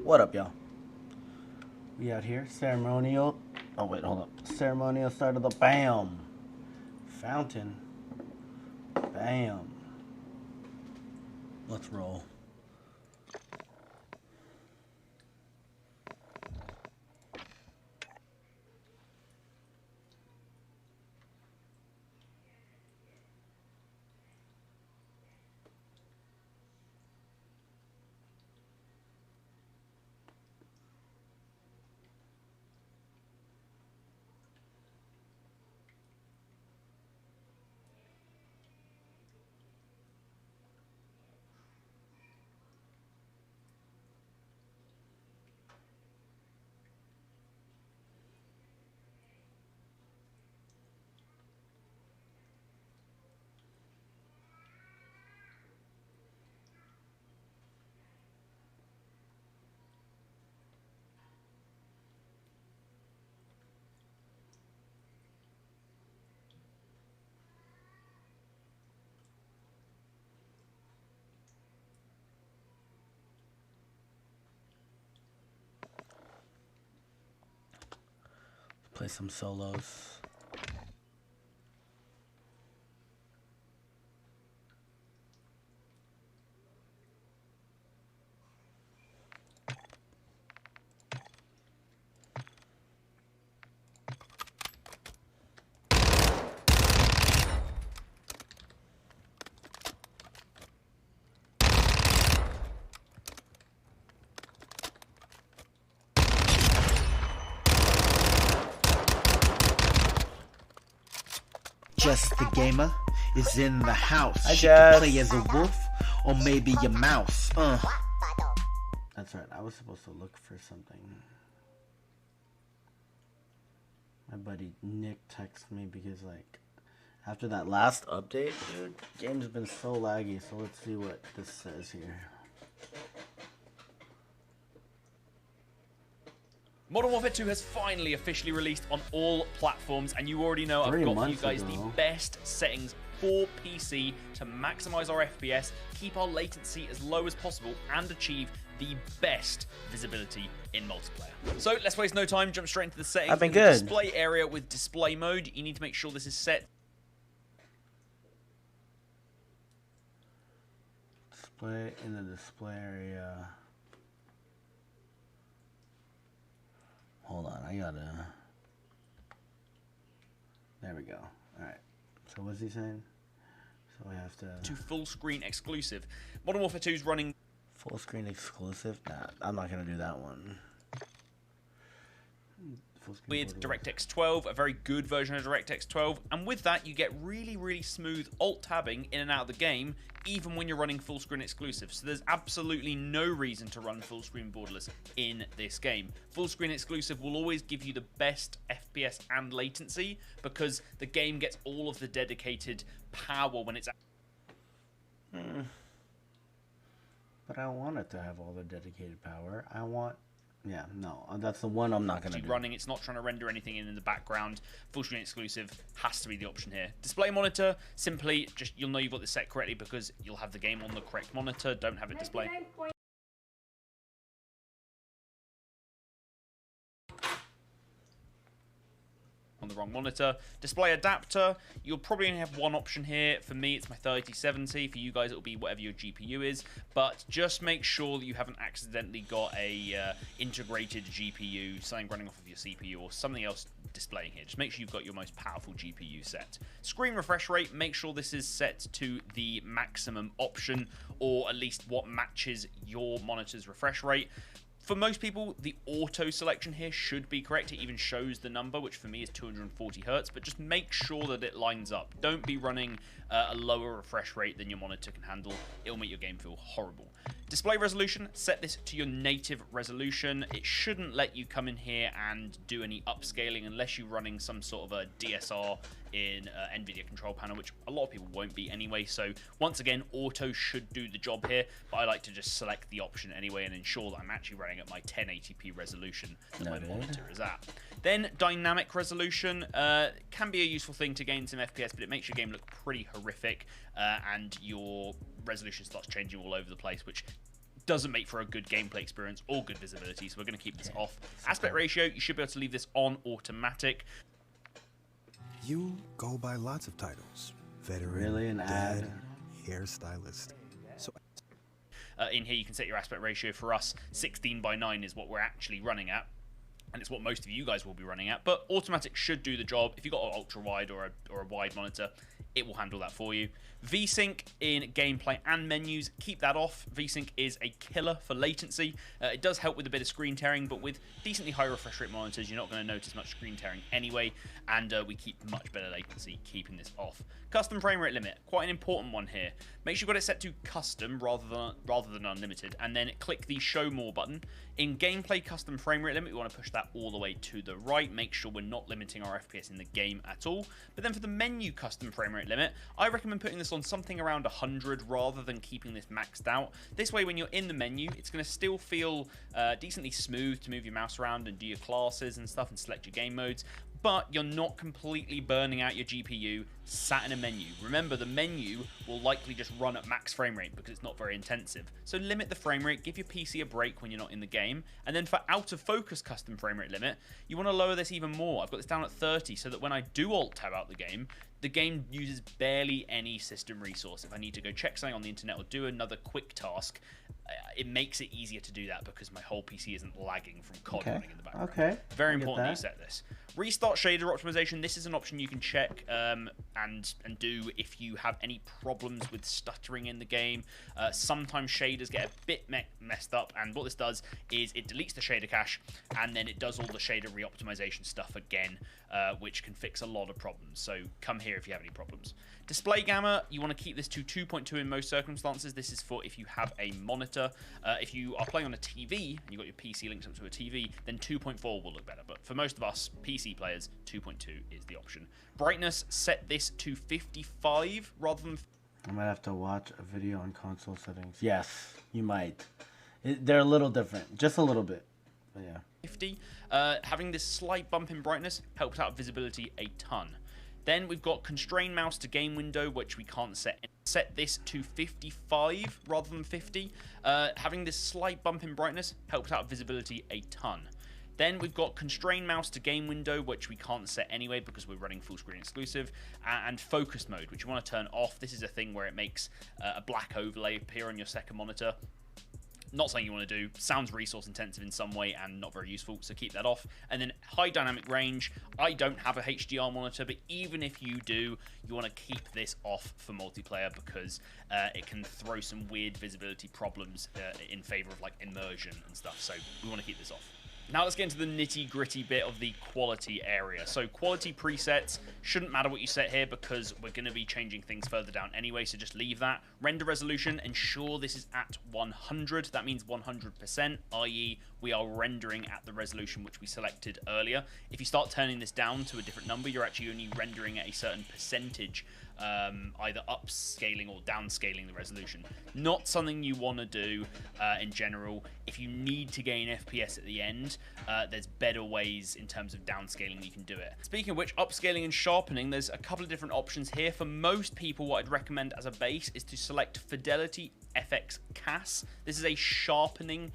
What up, y'all? We out here, ceremonial. Oh, wait, hold up. Ceremonial start of the BAM! Fountain. BAM! Let's roll. Play some solos. Just the gamer is in the house. Hi, She Jess. can play as a wolf or maybe a mouse. That's right, I was supposed to look for something. My buddy Nick texted me because, like, after that last update, dude, game's been so laggy, so let's see what this says here. Modern Warfare 2 has finally officially released on all platforms, and you already know I've 3 got for you months guys ago. the best settings for PC to maximize our FPS, keep our latency as low as possible, and achieve the best visibility in multiplayer. So let's waste no time, jump straight into the settings. I've been In the good. display area with display mode, you need to make sure this is set. Display in the display area. Hold on, I gotta. There we go. Alright. So what's he saying? So I have To full screen exclusive. Modern Warfare 2 is running full screen exclusive? Nah, I'm not gonna do that one. Full screen with portable. DirectX 12, a very good version of DirectX 12, and with that you get really smooth alt tabbing in and out of the game, even when you're running full screen exclusive. So there's absolutely no reason to run full screen borderless in this game. Full screen exclusive will always give you the best FPS and latency because the game gets all of the dedicated power when it's But I want it to have all the dedicated power. I want. Yeah, no, that's the one I'm not gonna do. running. It's not trying to render anything in the background. Full screen exclusive has to be the option here. Display monitor, simply just you'll know you've got this set correctly because you'll have the game on the correct monitor. Don't have it display. On the wrong monitor. Display adapter, you'll probably only have one option here. For me, it's my 3070. For you guys, it'll be whatever your GPU is. But just make sure that you haven't accidentally got a integrated GPU, something running off of your CPU or something else displaying here. Just make sure you've got your most powerful GPU set. Screen refresh rate, make sure this is set to the maximum option, or at least what matches your monitor's refresh rate. For most people, the auto selection here should be correct. It even shows the number, which for me is 240 Hz, but just make sure that it lines up. Don't be running a lower refresh rate than your monitor can handle. It'll make your game feel horrible. Display resolution, set this to your native resolution. It shouldn't let you come in here and do any upscaling unless you're running some sort of a DSR in NVIDIA control panel, which a lot of people won't be anyway. So once again, auto should do the job here, but I like to just select the option anyway and ensure that I'm actually running at my 1080p resolution that my monitor is at. Then dynamic resolution can be a useful thing to gain some FPS, but it makes your game look pretty horrific, and your resolution starts changing all over the place, which doesn't make for a good gameplay experience or good visibility, so we're going to keep this off. Aspect ratio, you should be able to leave this on automatic. You go by lots of titles. Veteran, Really, an dad, ad? hairstylist. So In here, you can set your aspect ratio. For us, 16:9 is what we're actually running at. And it's what most of you guys will be running at. But automatic should do the job. If you've got an ultra wide or a wide monitor, it will handle that for you. VSync in gameplay and menus, keep that off. VSync is a killer for latency. It does help with a bit of screen tearing, but with decently high refresh rate monitors, you're not going to notice much screen tearing anyway, and we keep much better latency keeping this off. Custom frame rate limit, quite an important one here. Make sure you've got it set to custom rather than unlimited, and then click the show more button. In gameplay custom frame rate limit, we want to push that all the way to the right. Make sure we're not limiting our FPS in the game at all. But then for the menu custom frame rate limit, I recommend putting this on something around 100 rather than keeping this maxed out. This way, when you're in the menu, it's going to still feel decently smooth to move your mouse around and do your classes and stuff and select your game modes, but you're not completely burning out your GPU sat in a menu. Remember, the menu will likely just run at max frame rate because it's not very intensive. So limit the frame rate, give your PC a break when you're not in the game, and then for out of focus custom frame rate limit, you want to lower this even more. I've got this down at 30 so that when I do alt tab out the game uses barely any system resource. If I need to go check something on the internet or do another quick task, it makes it easier to do that because my whole PC isn't lagging from COD running in the background. Okay. Very I get important that you that. set this. Restart shader optimization. This is an option you can check and do if you have any problems with stuttering in the game. Sometimes shaders get a bit messed up, and what this does is it deletes the shader cache and then it does all the shader reoptimization stuff again, which can fix a lot of problems. So come here if you have any problems. Display gamma, you want to keep this to 2.2 in most circumstances. This is for if you have a monitor. If you are playing on a TV and you've got your PC linked up to a TV, then 2.4 will look better. But for most of us PC players, 2.2 is the option. Brightness, set this to 55 rather than... I might have to watch a video on console settings. Yes, you might. They're a little different, just a little bit. But yeah. 50. Having this slight bump in brightness helps out visibility a ton. Then we've got constrain mouse to game window, which we can't set. Set this to 55 rather than 50. Having this slight bump in brightness helps out visibility a ton. Then we've got constrain mouse to game window, which we can't set anyway because we're running full screen exclusive, and focus mode, which you want to turn off. This is a thing where it makes a black overlay appear on your second monitor. Not something you want to do. Sounds resource intensive in some way and not very useful, so keep that off. And then high dynamic range. I don't have a HDR monitor, but even if you do, you want to keep this off for multiplayer because it can throw some weird visibility problems in favor of like immersion and stuff. So we want to keep this off. Now let's get into the nitty-gritty bit of the quality area. So quality presets, shouldn't matter what you set here because we're going to be changing things further down anyway, so just leave that. Render resolution, ensure this is at 100. That means 100%, i.e. we are rendering at the resolution which we selected earlier. If you start turning this down to a different number, you're actually only rendering at a certain percentage, either upscaling or downscaling the resolution. Not something you want to do in general. If you need to gain FPS at the end, there's better ways in terms of downscaling you can do it. Speaking of which, upscaling and sharpening, there's a couple of different options here. For most people, what I'd recommend as a base is to select Fidelity FX CAS. This is a sharpening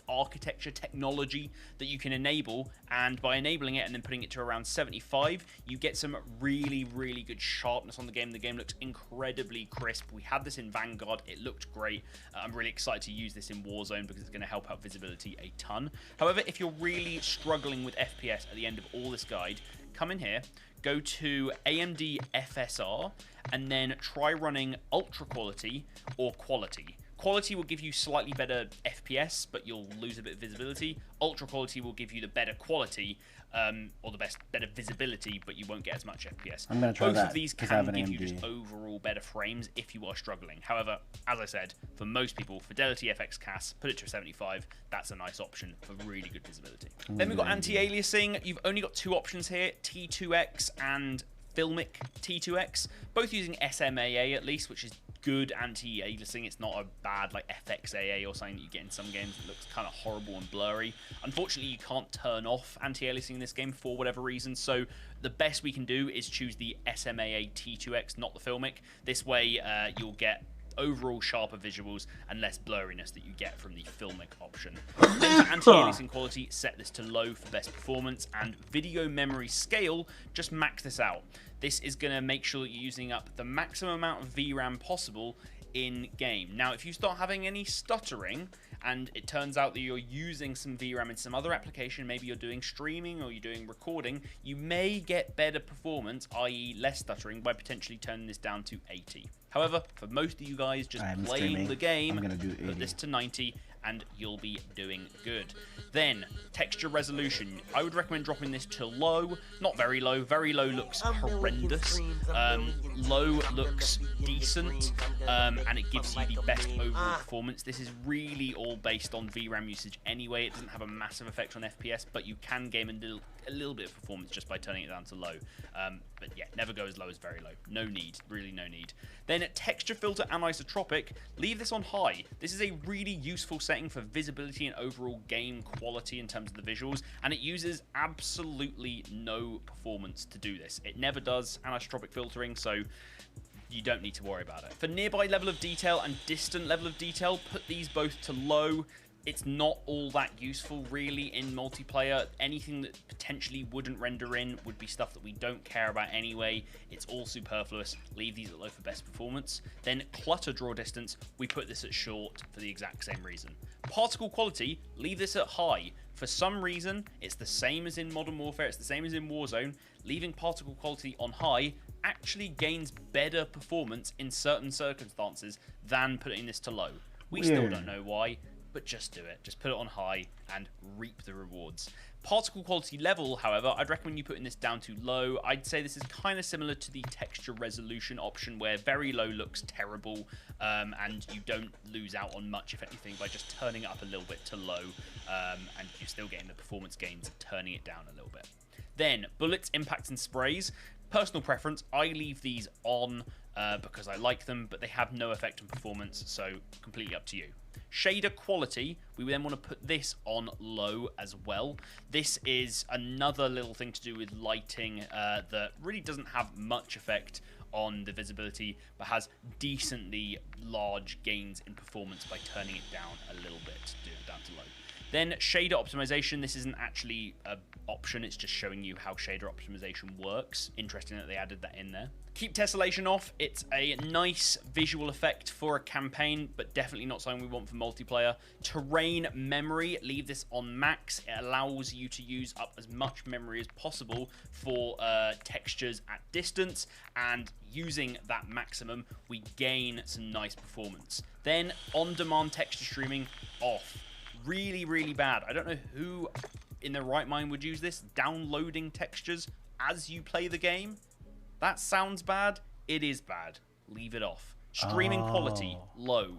architecture technology that you can enable, and by enabling it and then putting it to around 75, you get some really good sharpness on the game. The game looks incredibly crisp. We had this in Vanguard, it looked great. I'm really excited to use this in Warzone because it's going to help out visibility a ton. However, if you're really struggling with FPS at the end of all this guide, come in here, go to AMD FSR, and then try running ultra quality or quality. Quality will give you slightly better FPS, but you'll lose a bit of visibility. Ultra quality will give you the better quality, or the better visibility, but you won't get as much FPS. I'm gonna try Both that, of these 'cause I have can an give you AMD. just overall better frames if you are struggling. However, as I said, for most people, Fidelity FX CAS, put it to 75. That's a nice option for really good visibility. Then we've got anti-aliasing. You've only got two options here, T2X and Filmic T2X, both using SMAA at least, which is good anti-aliasing. It's not a bad like FXAA or something that you get in some games that looks kind of horrible and blurry. Unfortunately, you can't turn off anti-aliasing in this game for whatever reason, so the best we can do is choose the SMAA T2X, not the Filmic. This way you'll get overall sharper visuals and less blurriness that you get from the filmic option. Then for anti-aliasing quality, set this to low for best performance, and video memory scale, just max this out. This is going to make sure that you're using up the maximum amount of VRAM possible in game. Now, if you start having any stuttering, and it turns out that you're using some VRAM in some other application, maybe you're doing streaming or you're doing recording, you may get better performance, i.e. less stuttering, by potentially turning this down to 80. However, for most of you guys just playing the game, I'm gonna do 80. put this to 90 and you'll be doing good. Then, texture resolution. I would recommend dropping this to low, not very low. Very low looks horrendous. Low looks decent, and it gives you the best overall performance. This is really all based on VRAM usage anyway. It doesn't have a massive effect on FPS, but you can gain a little bit of performance just by turning it down to low. But yeah, never go as low as very low. No need, really no need. Then texture filter anisotropic, leave this on high. This is a really useful setting for visibility and overall game quality in terms of the visuals, and it uses absolutely no performance to do this. It never does anisotropic filtering, so you don't need to worry about it. For nearby level of detail and distant level of detail, put these both to low. It's not all that useful really in multiplayer. Anything that potentially wouldn't render in would be stuff that we don't care about anyway. It's all superfluous. Leave these at low for best performance. Then clutter draw distance, we put this at short for the exact same reason. Particle quality, leave this at high. For some reason, it's the same as in Modern Warfare, it's the same as in Warzone. Leaving particle quality on high actually gains better performance in certain circumstances than putting this to low. We still don't know why, but just do it. Just put it on high and reap the rewards. Particle quality level, however, I'd recommend you putting this down to low. I'd say this is kind of similar to the texture resolution option, where very low looks terrible, and you don't lose out on much, if anything, by just turning it up a little bit to low, and you're still getting the performance gains of turning it down a little bit. Then, bullets, impacts, and sprays. Personal preference, I leave these on because I like them, but they have no effect on performance, so completely up to you. Shader quality, we then want to put this on low as well. This is another little thing to do with lighting that really doesn't have much effect on the visibility, but has decently large gains in performance by turning it down a little bit, do it down to low. Then shader optimization, this isn't actually an option, it's just showing you how shader optimization works. Interesting that they added that in there. Keep tessellation off, it's a nice visual effect for a campaign, but definitely not something we want for multiplayer. Terrain memory, leave this on max. It allows you to use up as much memory as possible for textures at distance, and using that maximum, we gain some nice performance. Then on-demand texture streaming off. Really, really bad. I don't know who in their right mind would use this. Downloading textures as you play the game. That sounds bad. It is bad. Leave it off. Streaming quality, low.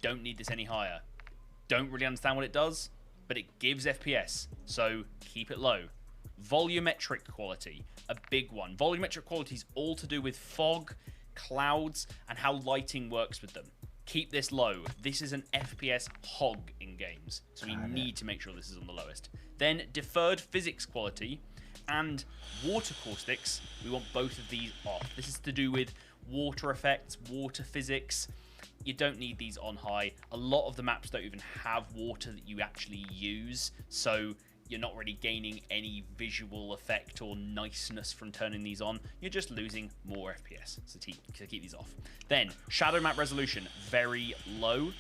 Don't need this any higher. Don't really understand what it does, but it gives FPS, so keep it low. Volumetric quality, a big one. Volumetric quality is all to do with fog, clouds, and how lighting works with them. Keep this low. This is an FPS hog in games, so we need to make sure this is on the lowest. Then deferred physics quality and water caustics, we want both of these off. This is to do with water effects, water physics. You don't need these on high. A lot of the maps don't even have water that you actually use, so you're not really gaining any visual effect or niceness from turning these on. You're just losing more FPS, so keep these off. Then, shadow map resolution, very low.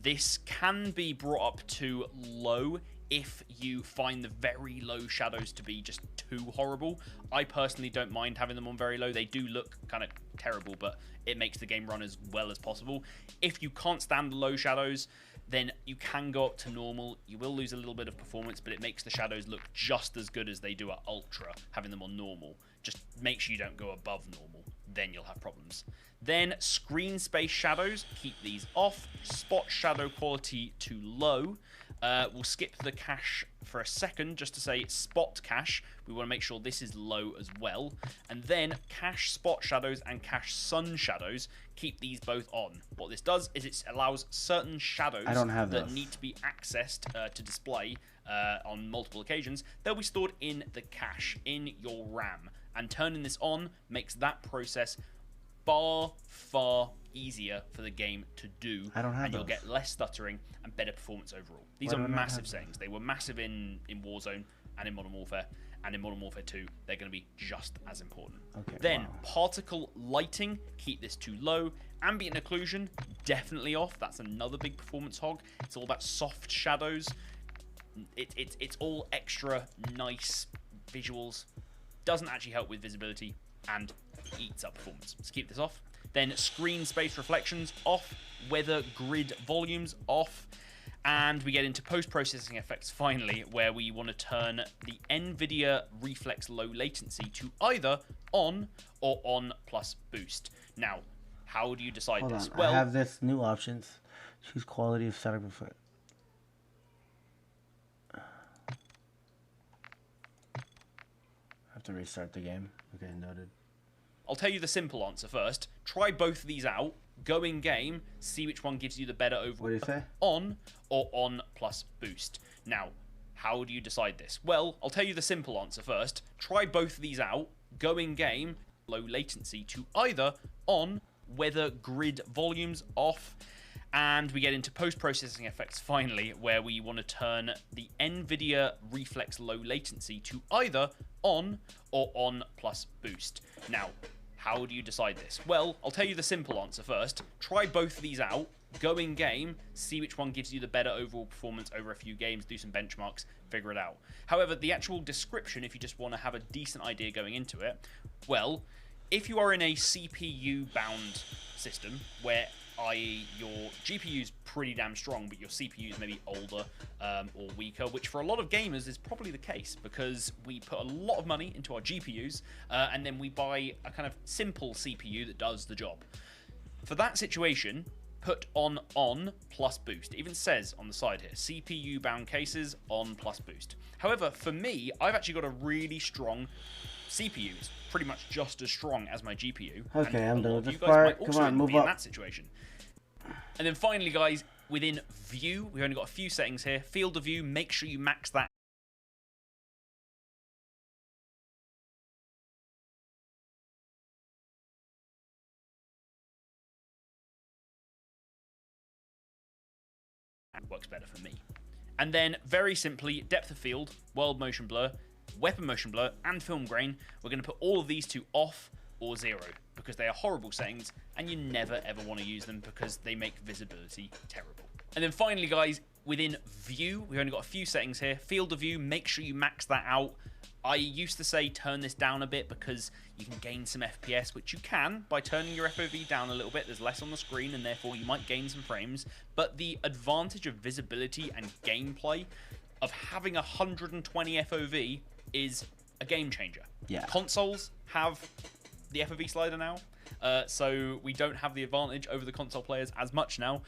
This can be brought up to low if you find the very low shadows to be just too horrible. I personally don't mind having them on very low. They do look kind of terrible, but it makes the game run as well as possible. If you can't stand the low shadows, then you can go up to normal. You will lose a little bit of performance, but it makes the shadows look just as good as they do at ultra, having them on normal. Just make sure you don't go above normal, then you'll have problems. Then screen space shadows, keep these off. Spot shadow quality to low. We'll skip the cache for a second just to say spot cache. We want to make sure this is low as well. And then cache spot shadows and cache sun shadows, keep these both on. What this does is it allows certain shadows that need to be accessed to display on multiple occasions. They'll be stored in the cache, in your RAM. And turning this on makes that process far, far easier for the game to do. I don't have and you'll those. get less stuttering and better performance overall. These Why are do I not massive have settings. They were massive in Warzone and in Modern Warfare. And in Modern Warfare 2, they're going to be just as important. Okay, Then, wow. particle lighting, keep this too low. Ambient occlusion, definitely off. That's another big performance hog. It's all about soft shadows. It's all extra nice visuals. Doesn't actually help with visibility and eats up performance. So keep this off. Then screen space reflections off. Weather grid volumes off. And we get into post-processing effects finally, where we want to turn the NVIDIA Reflex Low Latency to either on or on plus boost. Now, how do you decide Hold this? on. I have this new options. Choose quality of setup and foot. I have to restart the game. Okay, noted. I'll tell you the simple answer first. Try both of these out. Go in game. See which one gives you the better overall. What do you say? On or on plus boost. Now, how do you decide this? Well, I'll tell you the simple answer first. Try both of these out. Go in game. Low latency to either on. Weather grid volumes off. And we get into post-processing effects finally, where we want to turn the NVIDIA Reflex Low Latency to either on or on plus boost. Now, how do you decide this? Well, I'll tell you the simple answer first. Try both of these out. Go in game, see which one gives you the better overall performance over a few games, do some benchmarks, figure it out. However, the actual description, if you just want to have a decent idea going into it, well, if you are in a CPU-bound system where i.e. your GPU is pretty damn strong, but your CPU is maybe older or weaker, which for a lot of gamers is probably the case because we put a lot of money into our GPUs and then we buy a kind of simple CPU that does the job. For that situation, put on plus boost. It even says on the side here, CPU bound cases on plus boost. However, for me, I've actually got a really strong CPU. It's pretty much just as strong as my GPU. Okay, and I'm done a lot with of this you guys might part. Come also on, move be in up. that situation. And then finally, guys, within view, we've only got a few settings here. Field of view, make sure you max that. And works better for me. And then, very simply, depth of field, world motion blur, weapon motion blur, and film grain. We're going to put all of these to off or 0 because they are horrible settings and you never ever want to use them because they make visibility terrible. And then finally, guys, within view, we've only got a few settings here. Field of view, make sure you max that out. I used to say turn this down a bit because you can gain some FPS, which you can by turning your FOV down a little bit. There's less on the screen and therefore you might gain some frames. But the advantage of visibility and gameplay of having 120 FOV is a game changer. Yeah. Consoles have the FOV slider now, so we don't have the advantage over the console players as much now.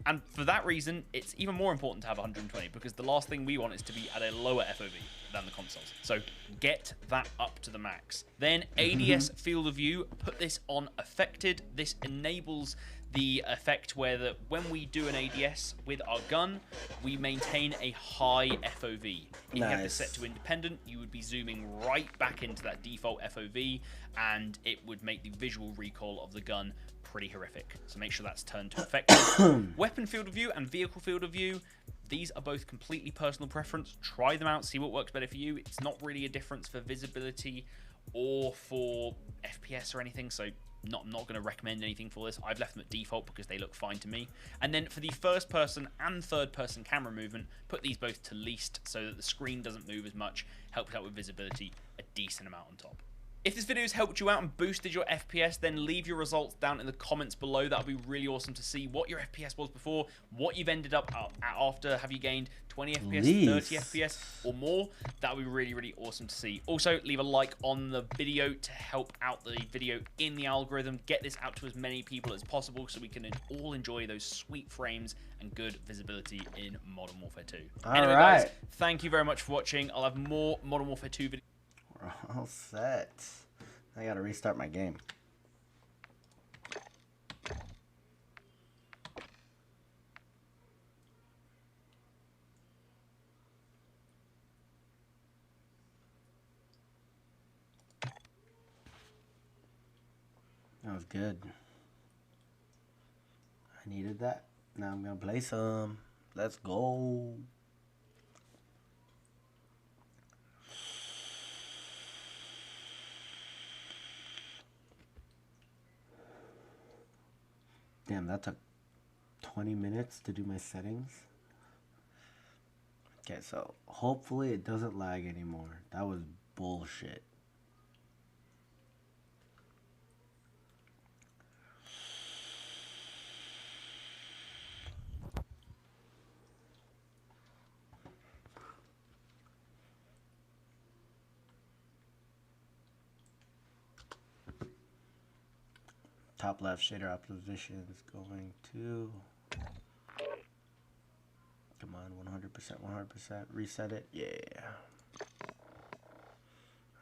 And for that reason, it's even more important to have 120 because the last thing we want is to be at a lower FOV than the consoles. So get that up to the max. Then ADS field of view, put this on affected. This enables the effect where when we do an ADS with our gun, we maintain a high FOV. If you have this set to independent, you would be zooming right back into that default FOV, and it would make the visual recoil of the gun pretty horrific. So make sure that's turned to effective. Weapon field of view and vehicle field of view, these are both completely personal preference. Try them out, see what works better for you. It's not really a difference for visibility or for FPS or anything, so I'm not going to recommend anything for this. I've left them at default because they look fine to me. And then for the first person and third person camera movement, put these both to least so that the screen doesn't move as much, helps out with visibility a decent amount on top. If this video has helped you out and boosted your FPS, then leave your results down in the comments below. That would be really awesome to see what your FPS was before, what you've ended up at after. Have you gained 20 FPS, Please. 30 FPS or more? That would be really, really awesome to see. Also, leave a like on the video to help out the video in the algorithm. Get this out to as many people as possible so we can all enjoy those sweet frames and good visibility in Modern Warfare 2. Anyway, right. guys, thank you very much for watching. I'll have more Modern Warfare 2 videos. We're all set. I gotta restart my game. was good. I needed that. Now I'm gonna play some. Let's go. Damn, that took 20 minutes to do my settings. Okay, so hopefully it doesn't lag anymore. That was bullshit. Top left shader opposition is going to, come on, 100%, reset it, yeah.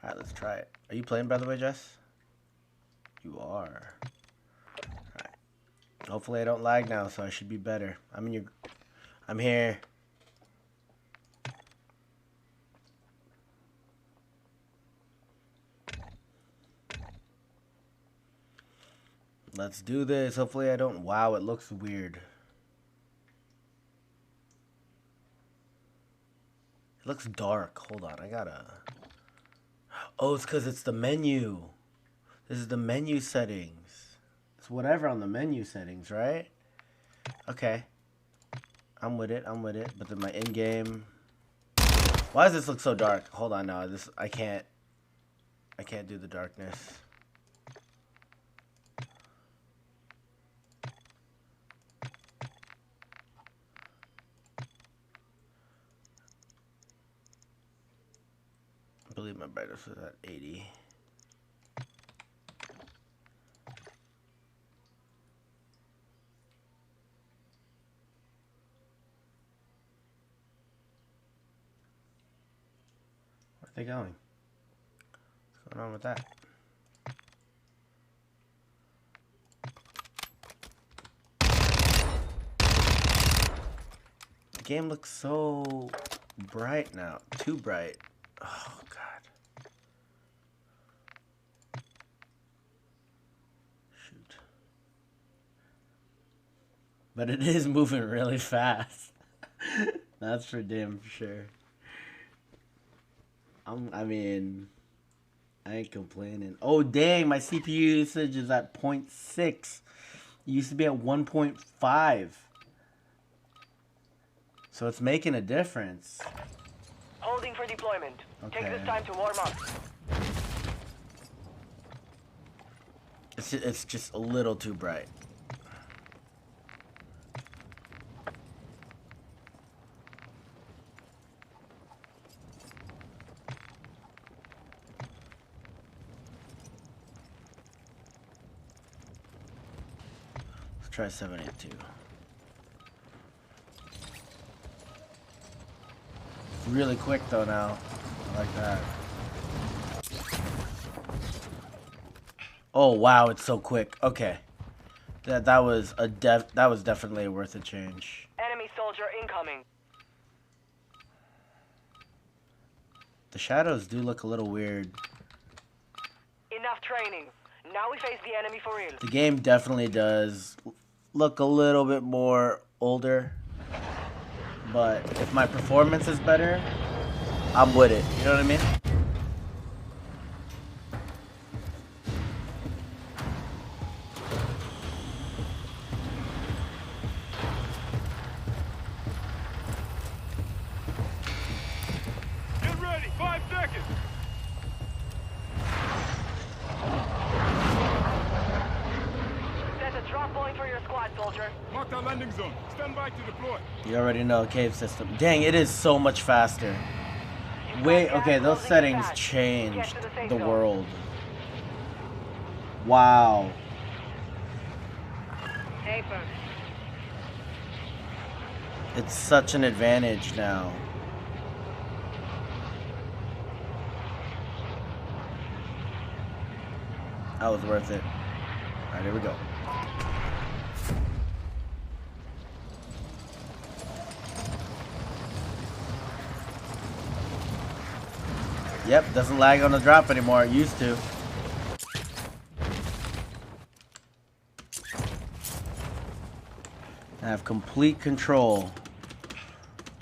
All right, let's try it. Are you playing, by the way, Jess? You are. All right. Hopefully I don't lag now, so I should be better. I'm here. Let's do this. Hopefully I don't... Wow, it looks weird. It looks dark. Hold on, I gotta... Oh, it's because it's the menu. This is the menu settings. It's whatever on the menu settings, right? Okay. I'm with it. But then my in-game... Why does this look so dark? Hold on, no. I can't do the darkness. I believe my brightness was at 80. Where are they going? What's going on with that? The game looks so bright now. Too bright. Oh, God. Shoot. But it is moving really fast. That's for damn sure. I mean, I ain't complaining. Oh, dang, my CPU usage is at 0.6. It used to be at 1.5. So it's making a difference. Holding for deployment. Okay. Take this time to warm up. It's just a little too bright. Let's try 782. Really quick though now. I like that. Oh wow, it's so quick. Okay. That was definitely worth a change. Enemy soldier incoming. The shadows do look a little weird. Enough training. Now we face the enemy for real. The game definitely does look a little bit more older. But if my performance is better, I'm with it. You know what I mean? Get ready, 5 seconds. Set a drop point for your squad, soldier. Mark the landing zone. Stand by to deploy. You already know cave system. Dang, it is so much faster. Wait, okay, those settings changed the world. Wow. Safer. It's such an advantage now. That was worth it. Alright, here we go. Yep, doesn't lag on the drop anymore. It used to. I have complete control.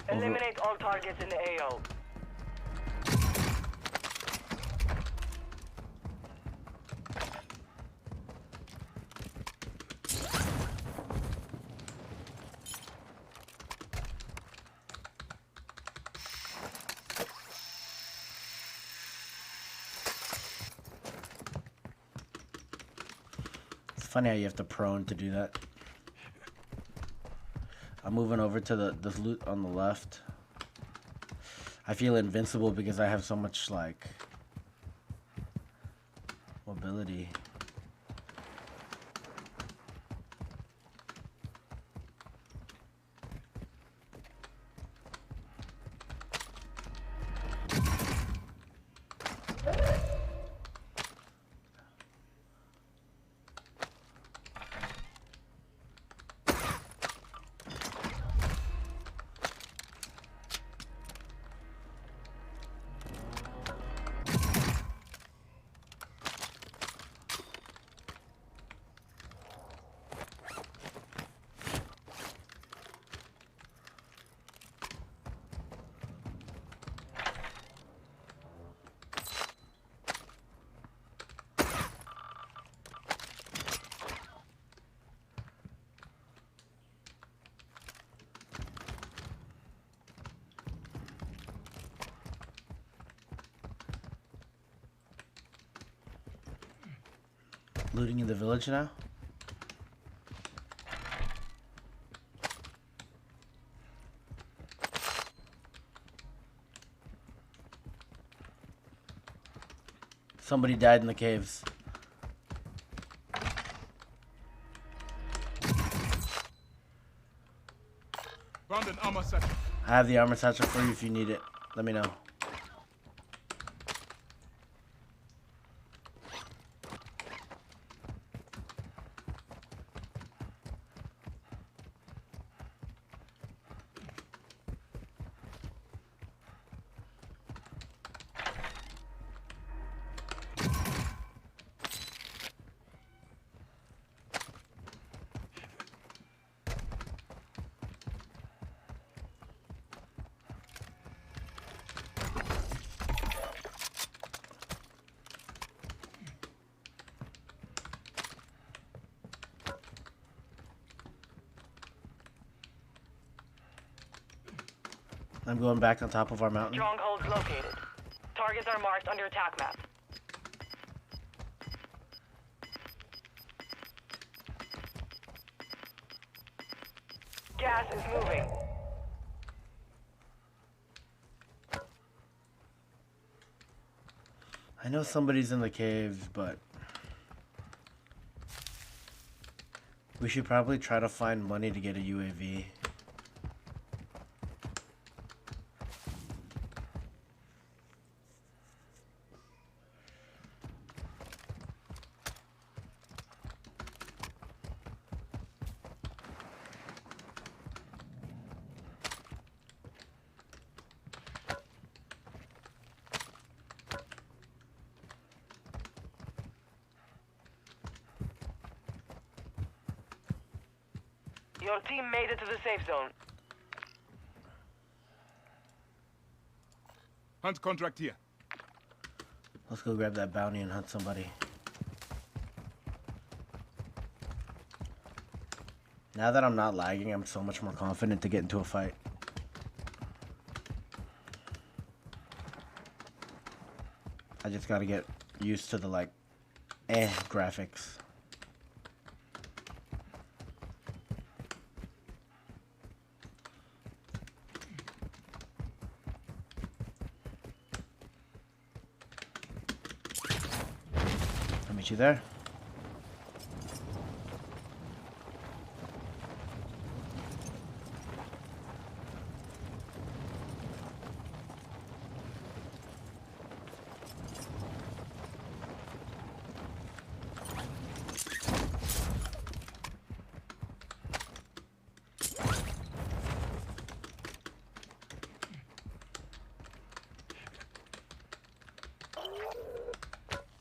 Eliminate all targets in the AO. It's funny how you have to prone to do that. I'm moving over to the loot on the left. I feel invincible because I have so much like mobility. Looting in the village now? Somebody died in the caves. Found an armor satchel. I have the armor satchel for you if you need it. Let me know. I'm going back on top of our mountain. Strongholds located. Targets are marked on your attack map. Gas is moving. I know somebody's in the caves, but we should probably try to find money to get a UAV. Your team made it to the safe zone. Hunt contract here. Let's go grab that bounty and hunt somebody. Now that I'm not lagging, I'm so much more confident to get into a fight. I just gotta get used to the like, graphics. I'll meet you there.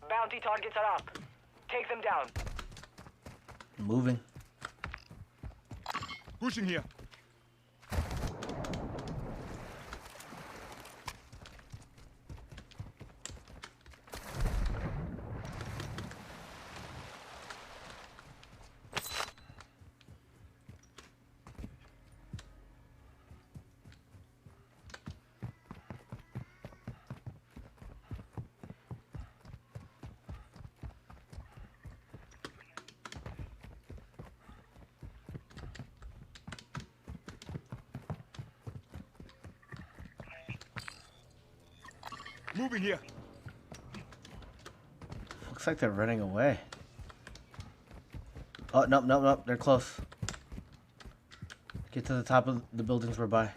Bounty targets are up. Take them down. Moving. Pushing here. Moving here. Looks like they're running away. Oh, nope, nope, nope. They're close. Get to the top of the buildings we're by.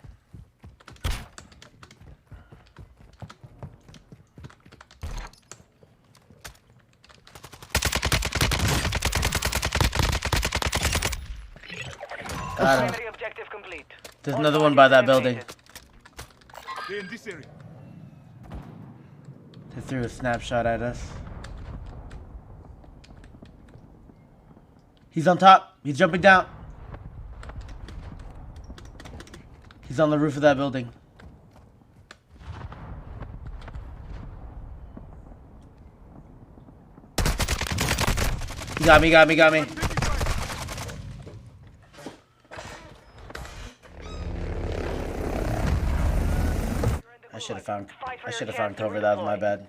Got him. Primary objective complete. There's All another one by that targets building. eliminated. They're in this area. They threw a snapshot at us. He's on top. He's jumping down. He's on the roof of that building. He got me, got me, got me. I should have found cover. That was my bad.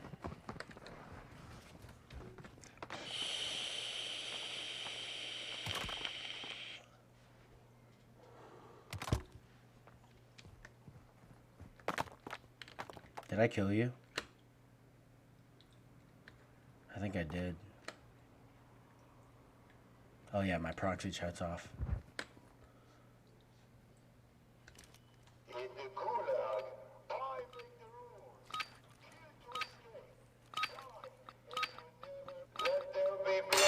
Did I kill you? I think I did. Oh yeah, my proxy chat's off. In the gulag, I make the rules. Kill to escape. Let there be blood.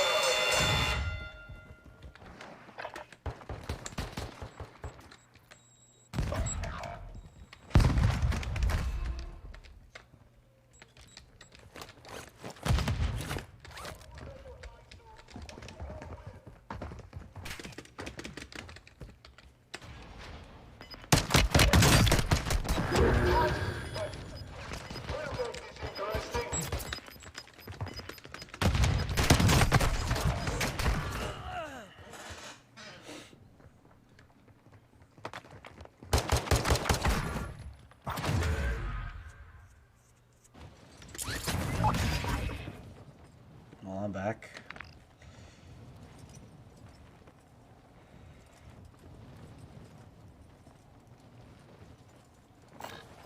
Well, I'm back.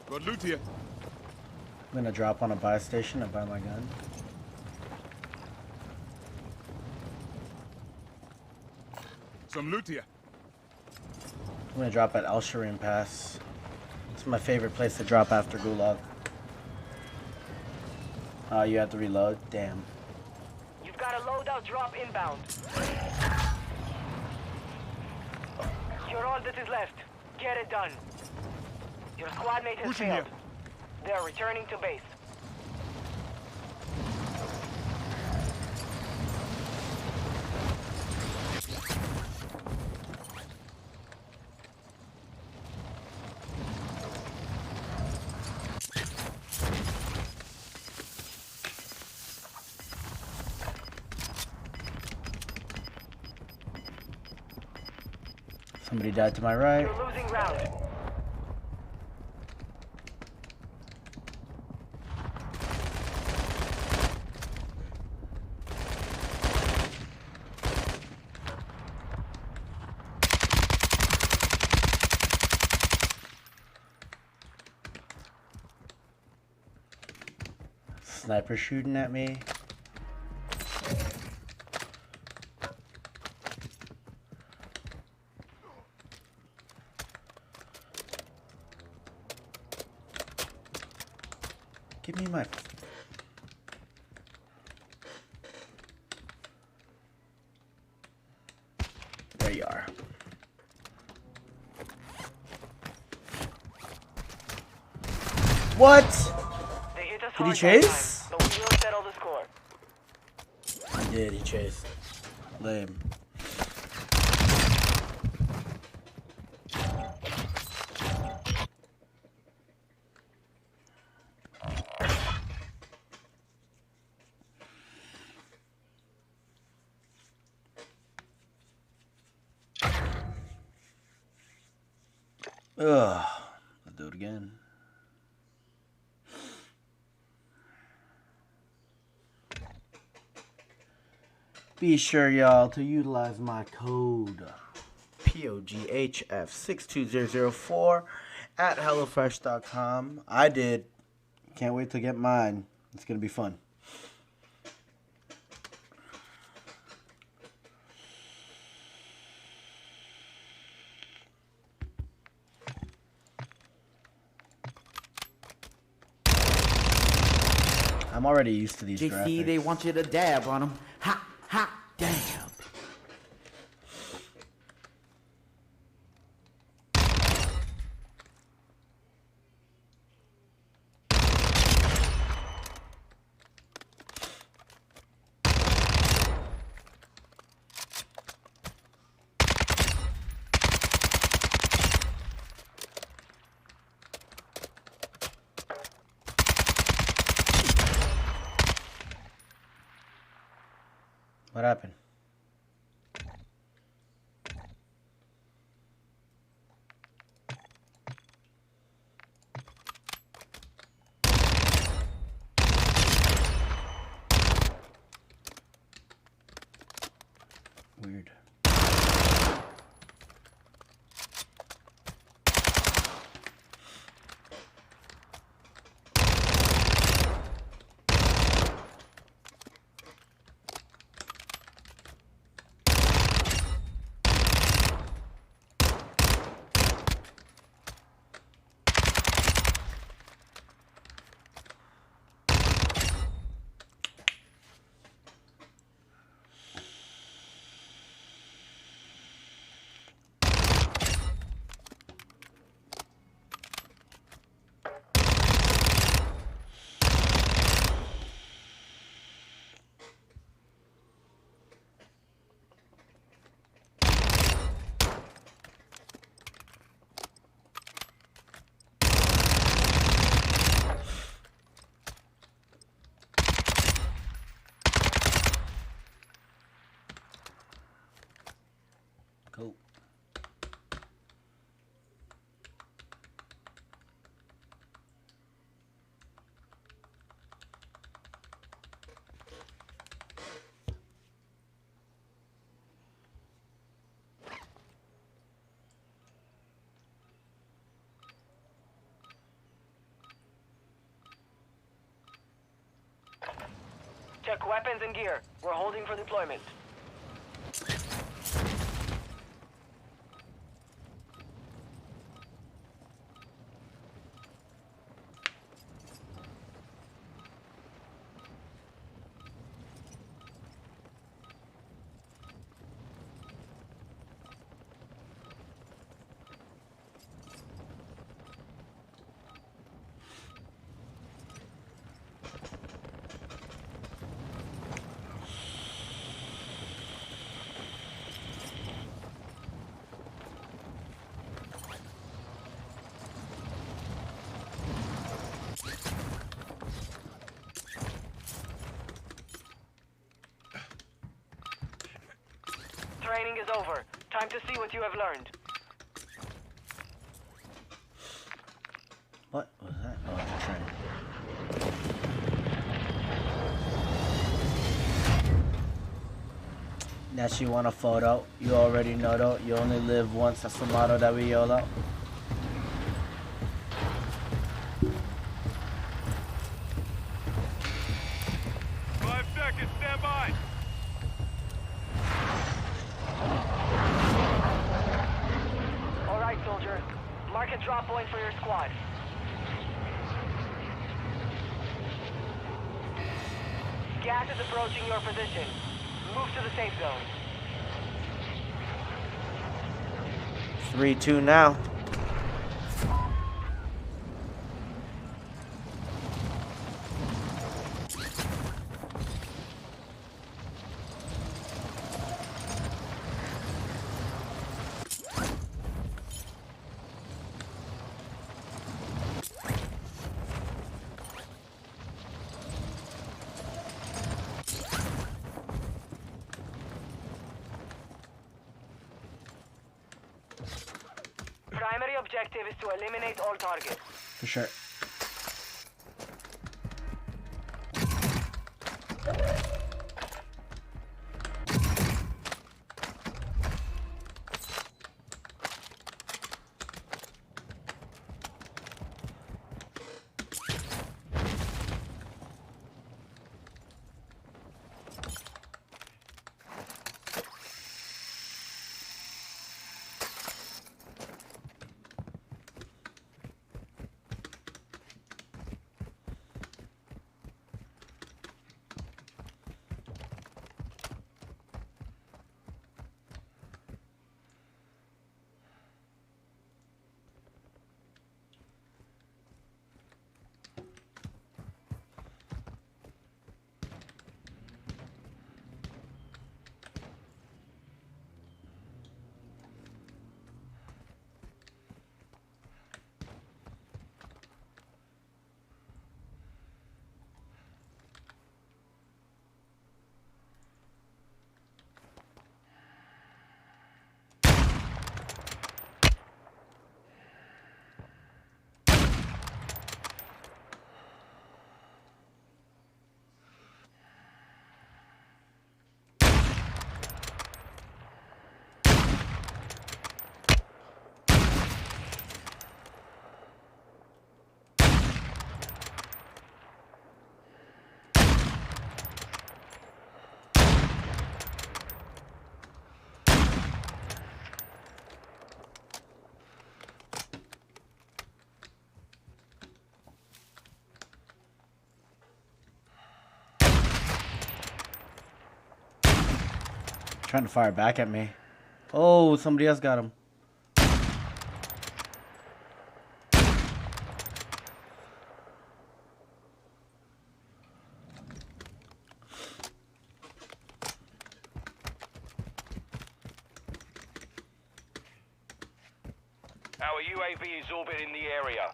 Got loot here. I'm gonna drop on a buy station and buy my gun. Some loot here. I'm gonna drop at Al Shireen Pass. It's my favorite place to drop after Gulag. Oh, you have to reload? Damn. You've got a loadout drop inbound. You're all that is left. Get it done. Your squad mate has Pushing failed. here. They are returning to base. Somebody died to my right. You're losing round. Sniper shooting at me. Give me my... There you are. What? They hit us Did he hard that chase? time, but we will settle the score. He did, he chased. Lame. Ugh. Let's do it again. Be sure, y'all, to utilize my code POGHF62004 at HelloFresh.com. I did. Can't wait to get mine. It's going to be fun. I'm already used to these JC, graphics. they want you to dab on them. Ha, ha, dab. What happened? Weird. Cool. Check weapons and gear. We're holding for deployment. Training is over. Time to see what you have learned. What was that? Oh, it's a train. That you want a photo? You already know though. You only live once. That's the motto that we yell out. Stand by. All right, soldier. Mark a drop point for your squad. Gas is approaching your position. Move to the safe zone. 3-2 now. objective is to eliminate all targets. For sure. Trying to fire back at me. Oh, somebody else got him. Our UAV is orbiting the area.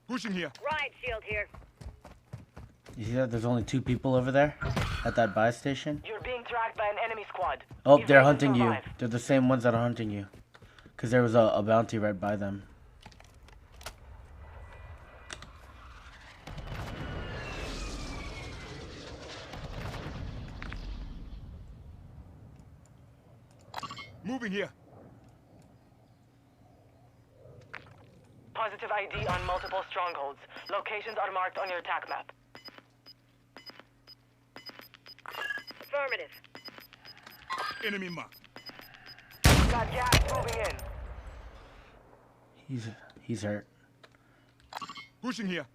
Pushing here. Riot shield here. You see that? There's only 2 people over there at that buy station. You're being tracked by an enemy squad. Oh, Be they're ready to hunting you. survive. They're the same ones that are hunting you. Because there was a bounty right by them. Moving here. Positive ID on multiple strongholds. Locations are marked on your attack map. Affirmative. Enemy mark. Got gas moving in. He's hurt. Pushing here.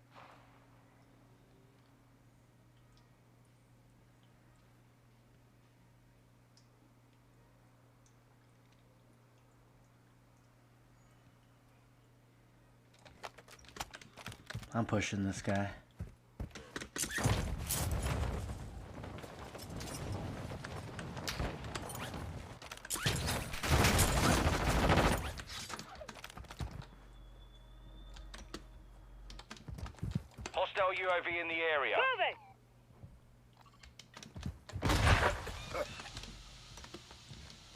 I'm pushing this guy. Hostile UAV in the area. Moving.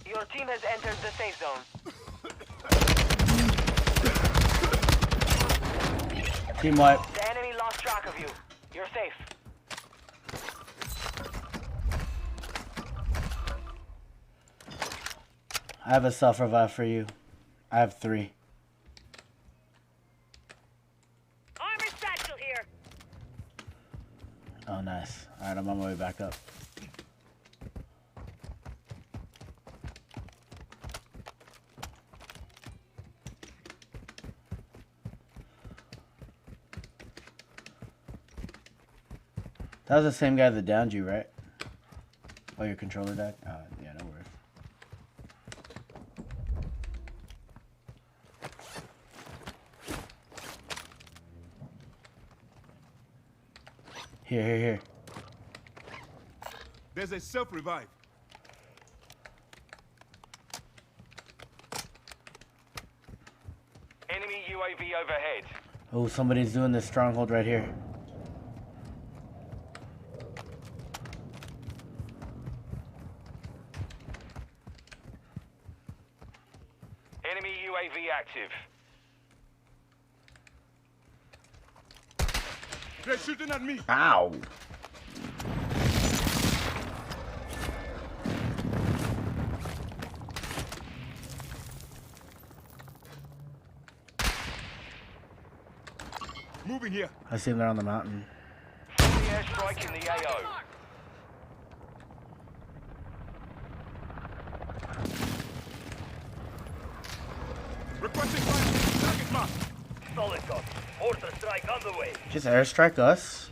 Your team has entered the safe zone. Team wipe. The enemy lost track of you. You're safe. I have a self-revive for you. I have 3. Armor satchel here. Oh, nice. Alright, I'm on my way back up. That was the same guy that downed you, right? Oh, your controller died? Oh, yeah, no worries. Here. There's a self-revive. Enemy UAV overhead. Oh, somebody's doing this stronghold right here. active. They're shooting at me. Ow. Moving here. I see them there on the mountain. Friendly airstrike in the AO. Requesting fire. Target mark. Solid copy. Mortar strike on the way. Just airstrike us.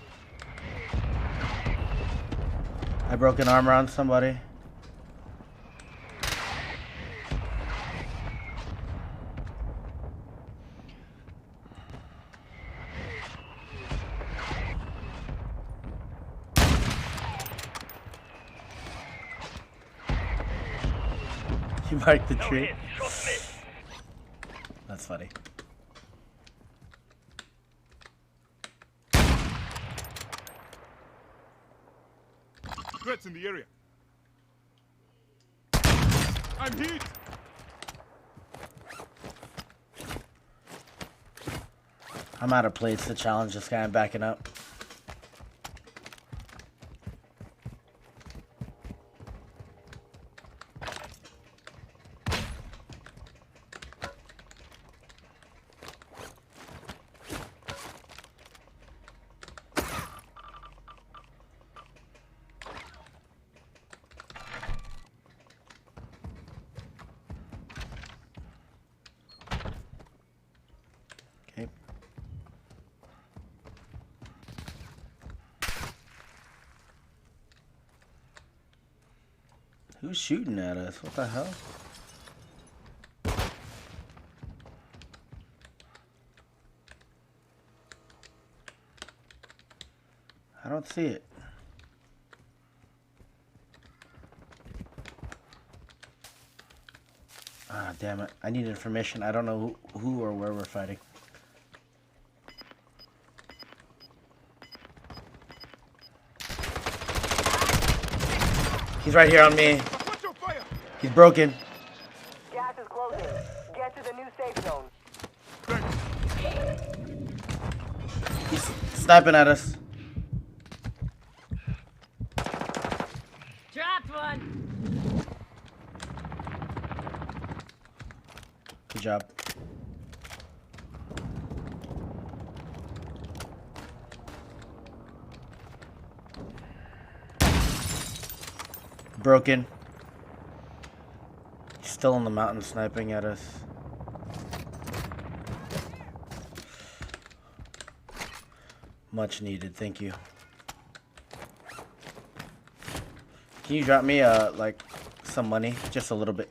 I broke an armor on somebody. You marked the No tree. hit. Shot missed. That's funny. Threats in the area. I'm hit. I'm out of plates to challenge this guy. I'm backing up. Okay. Who's shooting at us? What the hell? I don't see it. Ah, damn it. I need information. I don't know who or where we're fighting. He's right here on me. Watch your fire. He's broken. Gas is closing. Get to the new safe zone. He's sniping at us. Dropped one. Good job. Broken. He's still on the mountain sniping at us. Much needed, thank you. Can you drop me like some money? Just a little bit.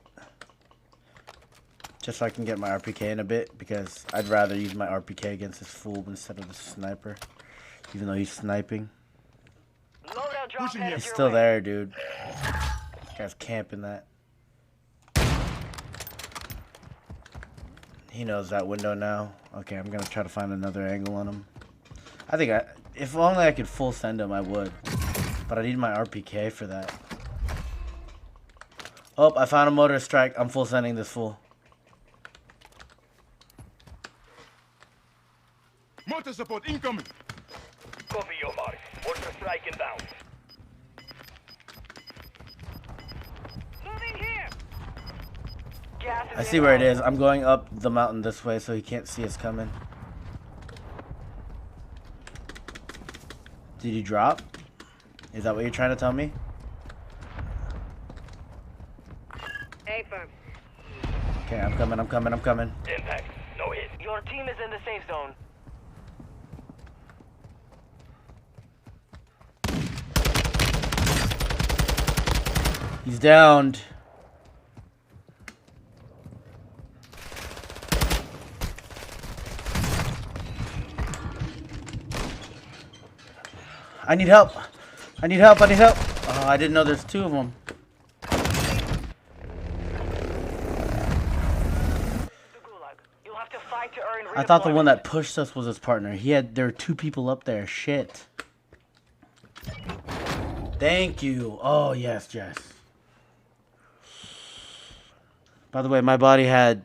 Just so I can get my RPK in a bit, because I'd rather use my RPK against this fool instead of the sniper. Even though he's sniping. Loadout drop Pushing headed here. He's your still way. there, dude. Guy's camping that. He knows that window now. Okay, I'm gonna try to find another angle on him. I think if only I could full send him, I would. But I need my RPK for that. Oh, I found a motor strike. I'm full sending this fool. Mortar support incoming. Copy your mark. Mortar strike inbound. Moving here. Gas is I see where it inbound. is. I'm going up the mountain this way so he can't see us coming. Did he drop? Is that what you're trying to tell me? A firm. Okay, I'm coming, I'm coming, I'm coming. Impact. No hit. Your team is in the safe zone. He's downed. I need help. I need help. I need help. Oh, I didn't know there's two of them. The Gulag. You'll have to fight to earn I thought the one redeployment. that pushed us was his partner. There were two people up there. Shit. Thank you. Oh, yes, Jess. By the way, my body had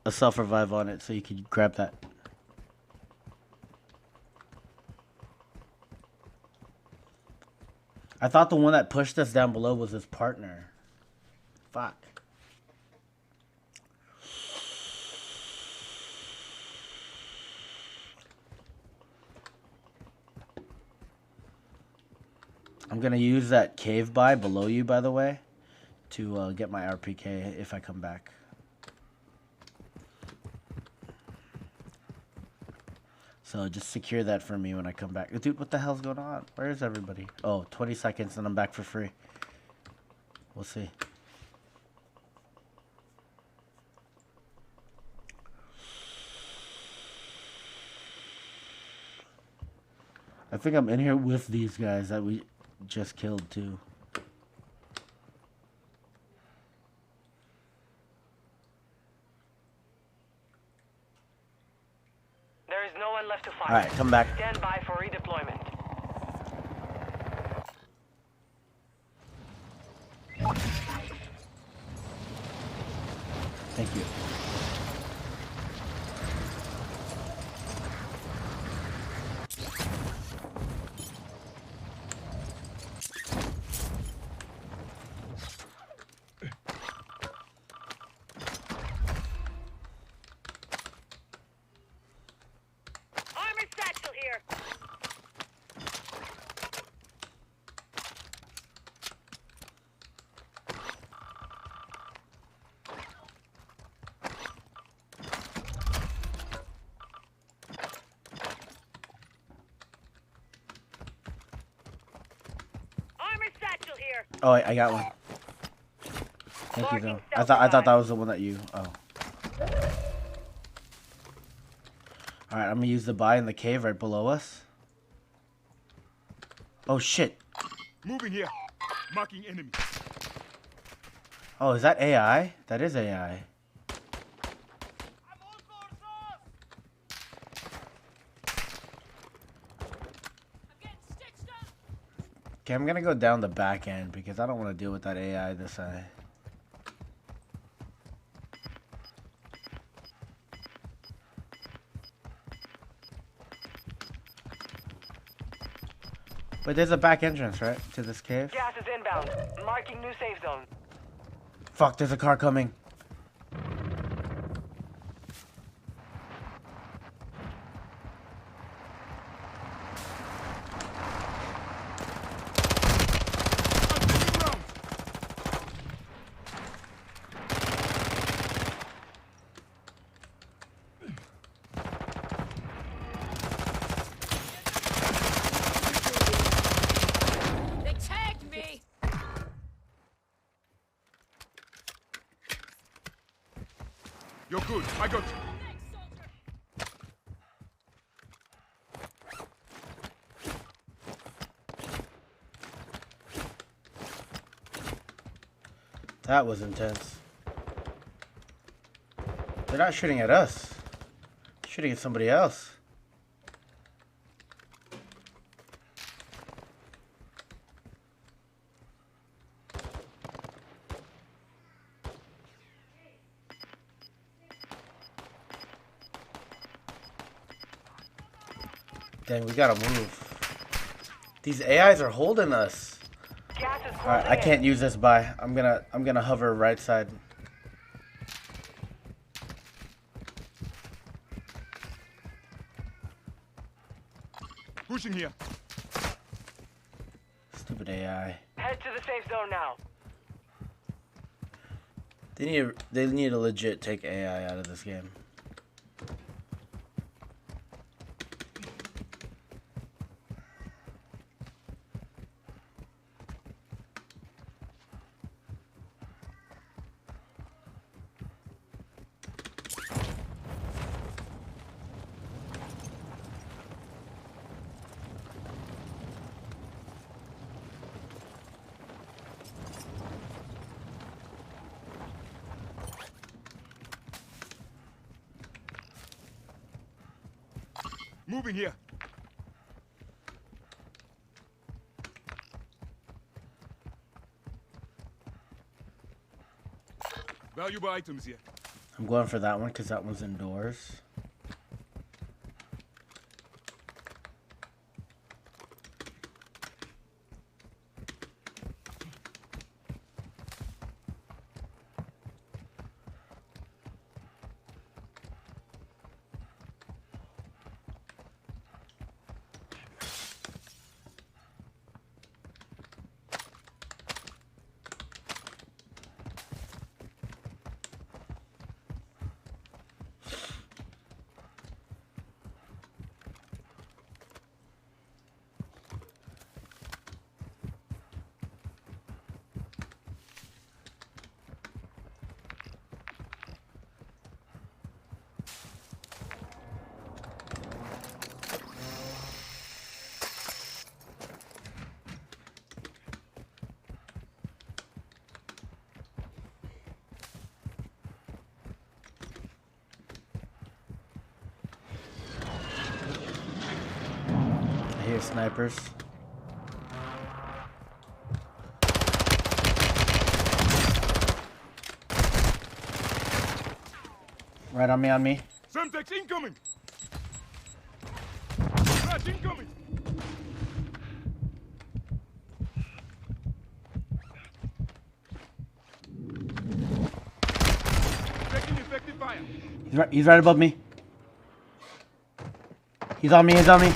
a self-revive on it so you can grab that. I thought the one that pushed us down below was his partner. Fuck. I'm gonna use that cave by below you, by the way, to get my RPK if I come back. So just secure that for me when I come back. Dude, what the hell's going on? Where is everybody? Oh, 20 seconds and I'm back for free. We'll see. I think I'm in here with these guys that we just killed too. There is no one left to fight. Alright, come back. Stand by for redeployment. Thank you. Armor satchel here. Armor satchel here. Oh, I got one. Thank you, though. Marking I thought that was the one that you. Oh. All right, I'm gonna use the buy in the cave right below us. Oh shit! Moving here. Marking enemy. Oh, is that AI? That is AI. Okay, I'm gonna go down the back end because I don't want to deal with that AI this side. But there's a back entrance, right, to this cave? Gas is inbound. Marking new safe zone. Fuck, there's a car coming. They tagged me. You're good. I got you. That was intense. They're not shooting at us. Shooting at somebody else. Dang, we gotta move. These AIs are holding us. Gas is closing Alright, I in. can't use this buy. I'm gonna hover right side. Pushing here. Stupid AI. Head to the safe zone now. They need to legit take AI out of this game. Moving here. Valuable items here. I'm going for that one because that one's indoors. I hear snipers. Right on me, on me. Semtex incoming! Flash incoming! Taking effective fire. He's right above me. He's on me, he's on me.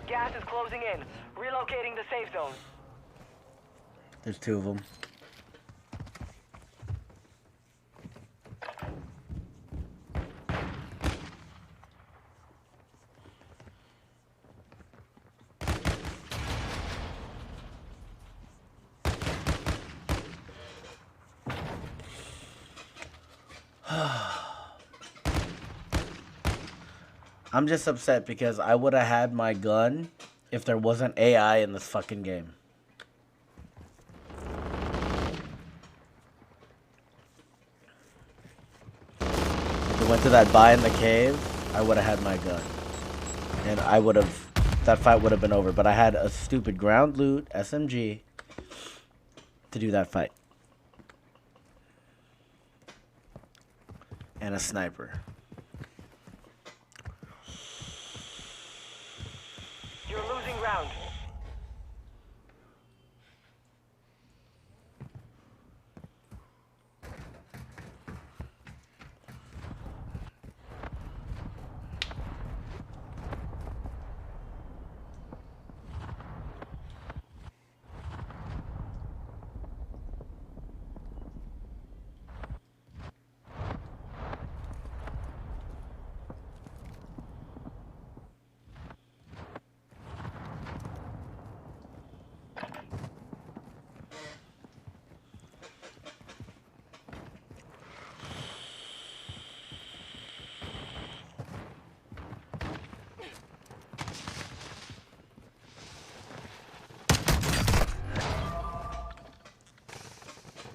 Gas is closing in. Relocating the safe zone. There's two of them. I'm just upset because I would have had my gun if there wasn't AI in this fucking game. If we went to that buy in the cave, I would have had my gun. And I would have, that fight would have been over. But I had a stupid ground loot SMG to do that fight. And a sniper. You're losing ground.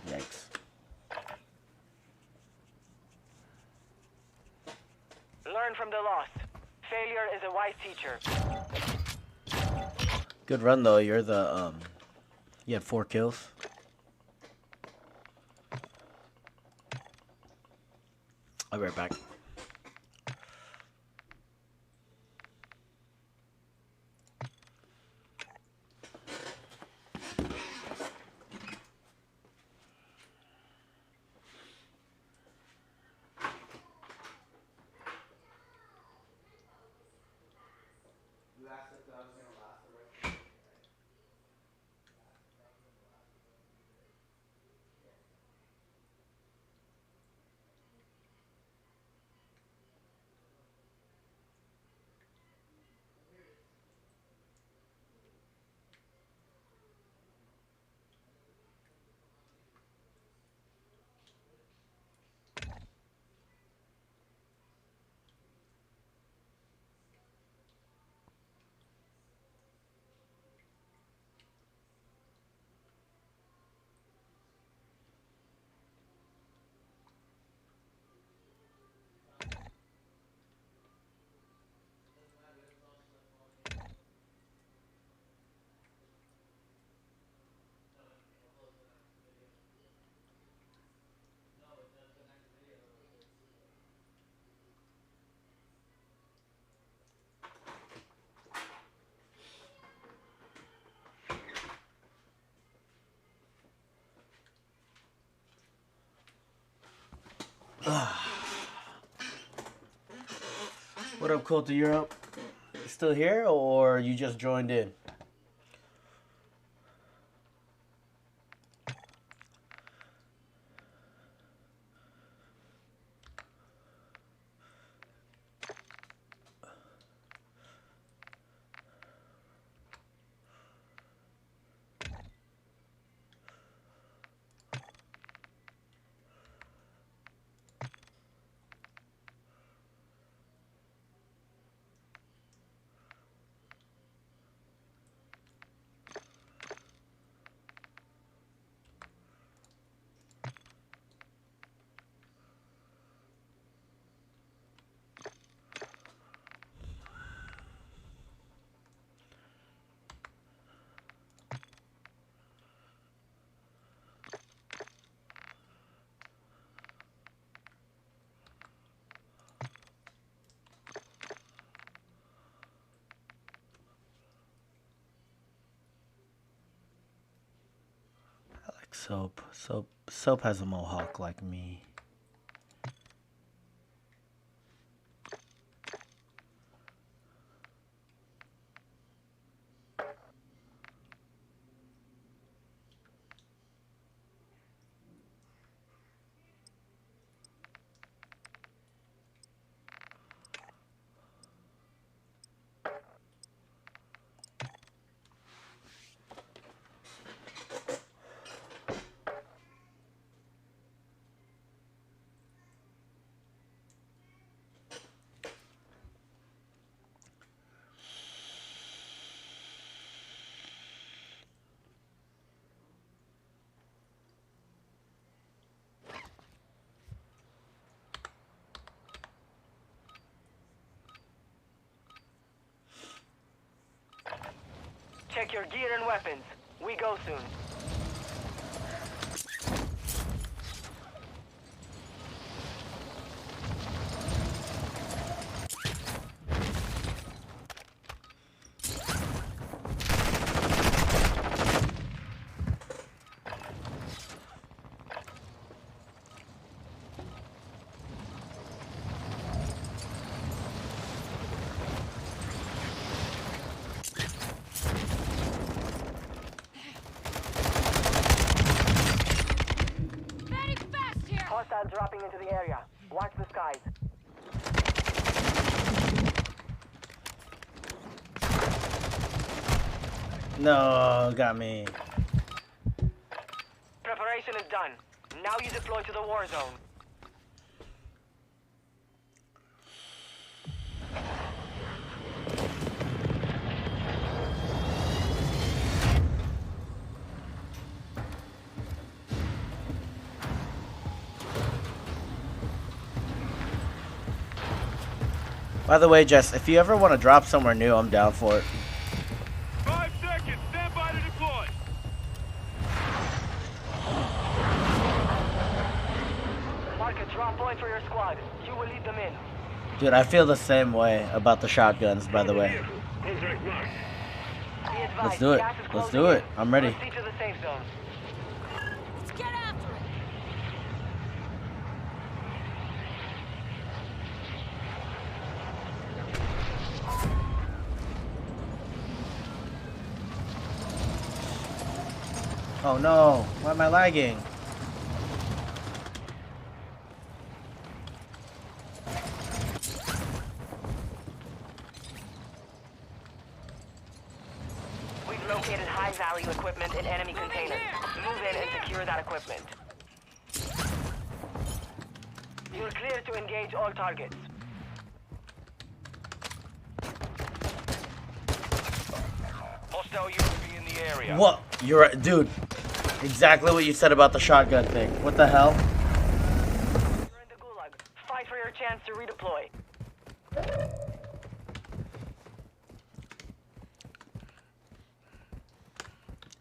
Yikes. Learn from the loss. Failure is a wise teacher. Good run though. You're the you had 4 kills. I'll be right back. What up, Coulter Europe? Still here, or you just joined in? Soap has a mohawk like me. Check your gear and weapons. We go soon. Very fast here. Hostiles dropping into the area. Watch the skies. No, got me. Preparation is done. Now you deploy to the war zone. By the way, Jess, if you ever want to drop somewhere new, I'm down for it. 5 seconds. Stand by to deploy. Mark a drop point for your squad. You will lead them in. Dude, I feel the same way about the shotguns, by the way. Be advised, Let's do it. gas is Let's closing do it. in. I'm ready. Proceed to the safe zone. Let's get after it. Oh no, why am I lagging? We've located high-value equipment in enemy containers. Move in and secure that equipment. You're clear to engage all targets. Hostile UAV in the area. What? You're right, dude. Exactly what you said about the shotgun thing. What the hell? You're in the gulag. Fight for your chance to redeploy.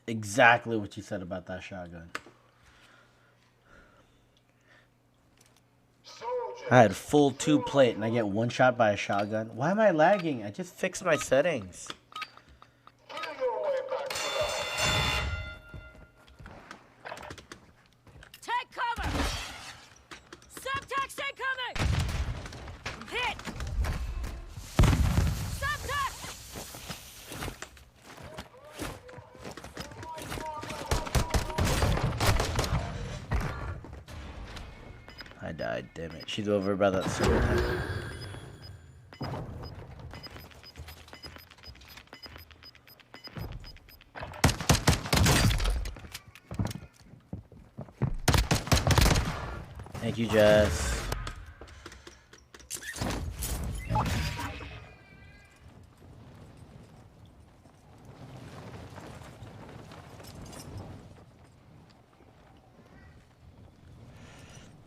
Exactly what you said about that shotgun. Soldiers, I had full 2 plate and I get one shot by a shotgun. Why am I lagging? I just fixed my settings. kill your way back to life. Take cover. Subtac God damn it. She's over by that circle. Thank you, Jess.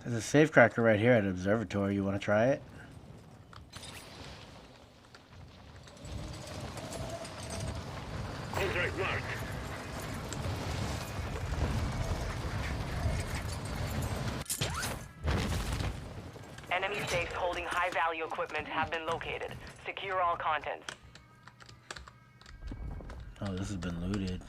There's a safe cracker right here at Observatory. You want to try it? Contract marked. Enemy safes holding high-value equipment have been located. Secure all contents. Oh, this has been looted.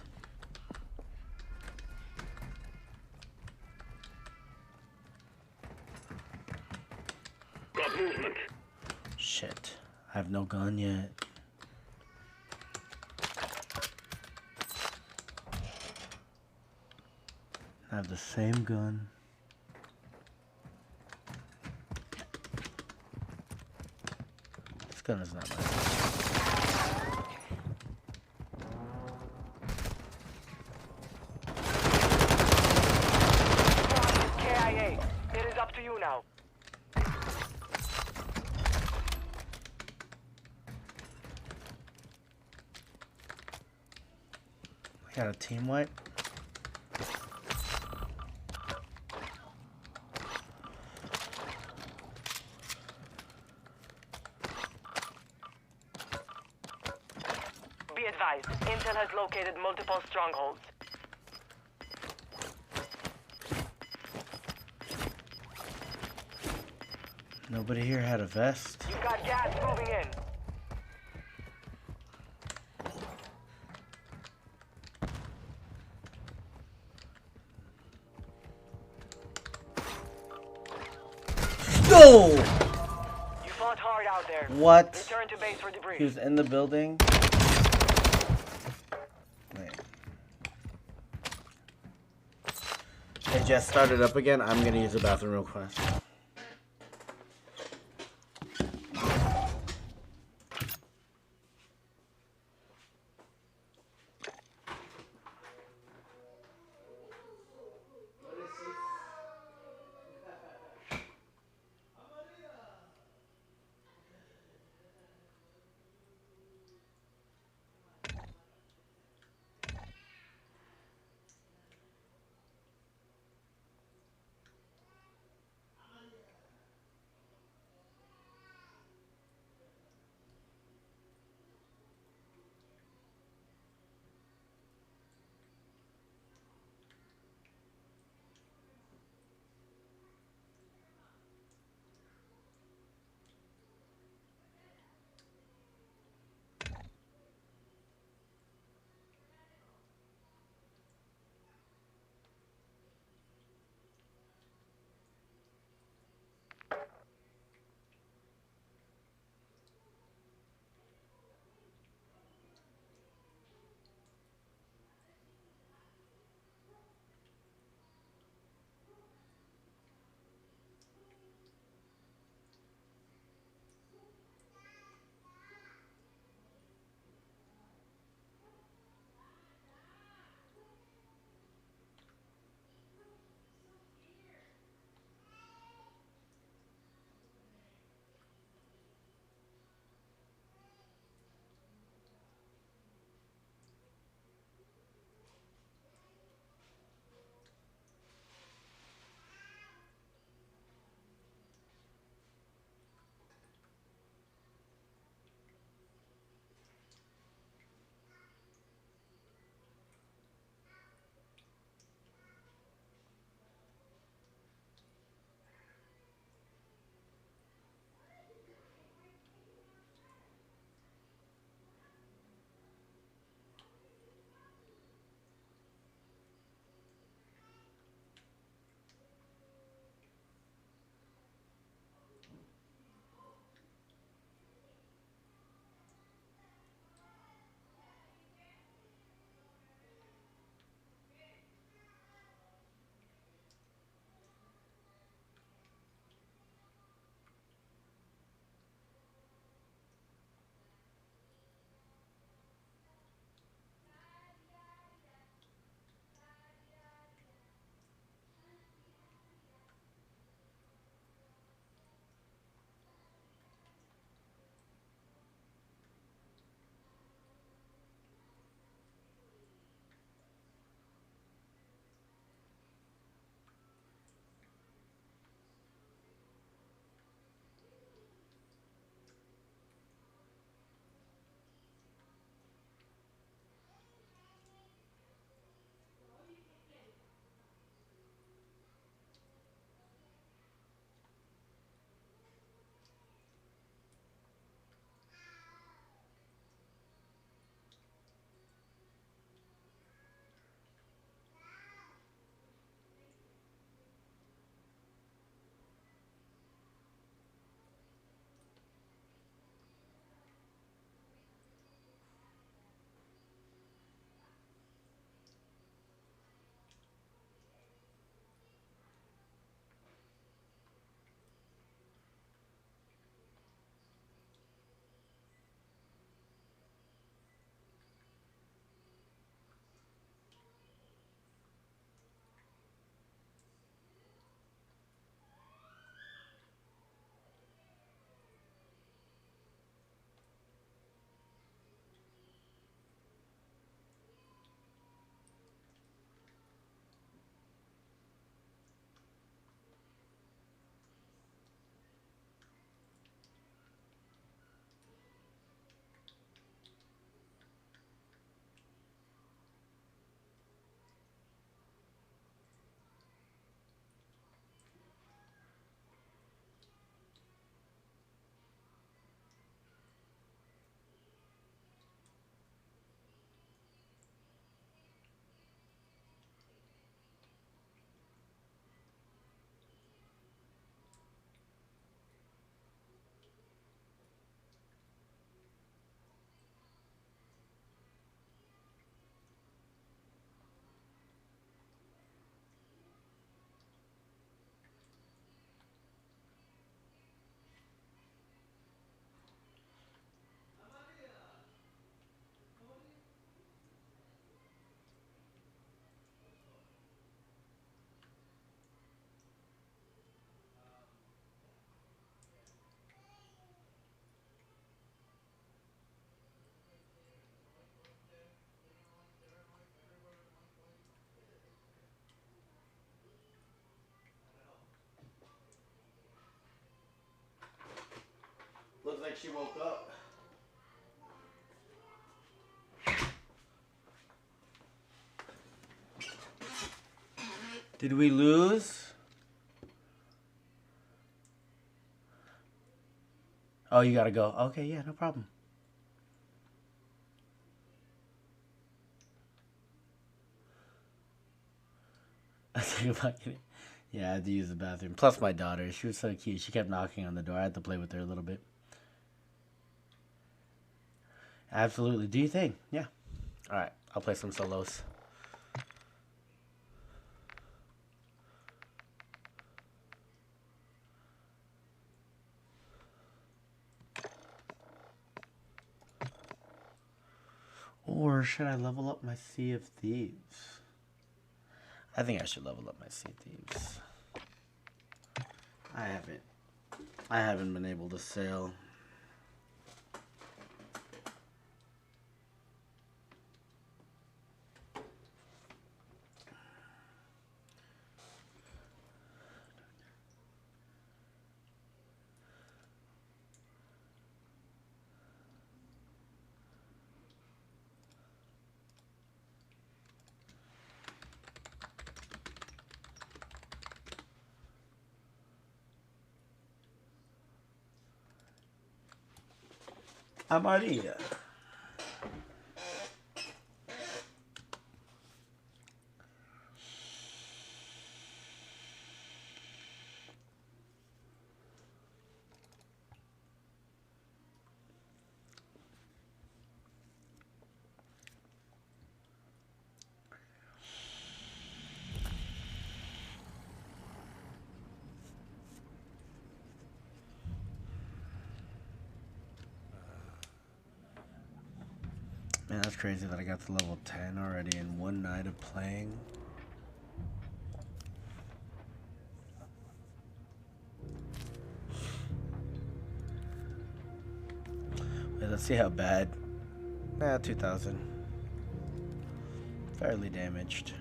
Got movement. Shit. I have no gun yet. I have the same gun. This gun is not mine. KIA, it is up to you now. I got a team wipe. Be advised, Intel has located multiple strongholds. Nobody here had a vest. You've got gas moving in. No! You fought hard out there. What? Return to base for debrief. He was in the building. Wait. It just started up again. I'm gonna use the bathroom real quick. like she woke up. Did we lose? Oh, you gotta go. Okay, yeah, no problem. I think about it. Yeah, I had to use the bathroom. Plus my daughter. She was so cute. She kept knocking on the door. I had to play with her a little bit. Absolutely. Do you think? Yeah. Alright, I'll play some solos. Or should I level up my Sea of Thieves? I think I should level up my Sea of Thieves. I haven't been able to sail. Amaria. Man, that's crazy that I got to level 10 already in one night of playing. Wait, let's see how bad. 2,000. Fairly damaged.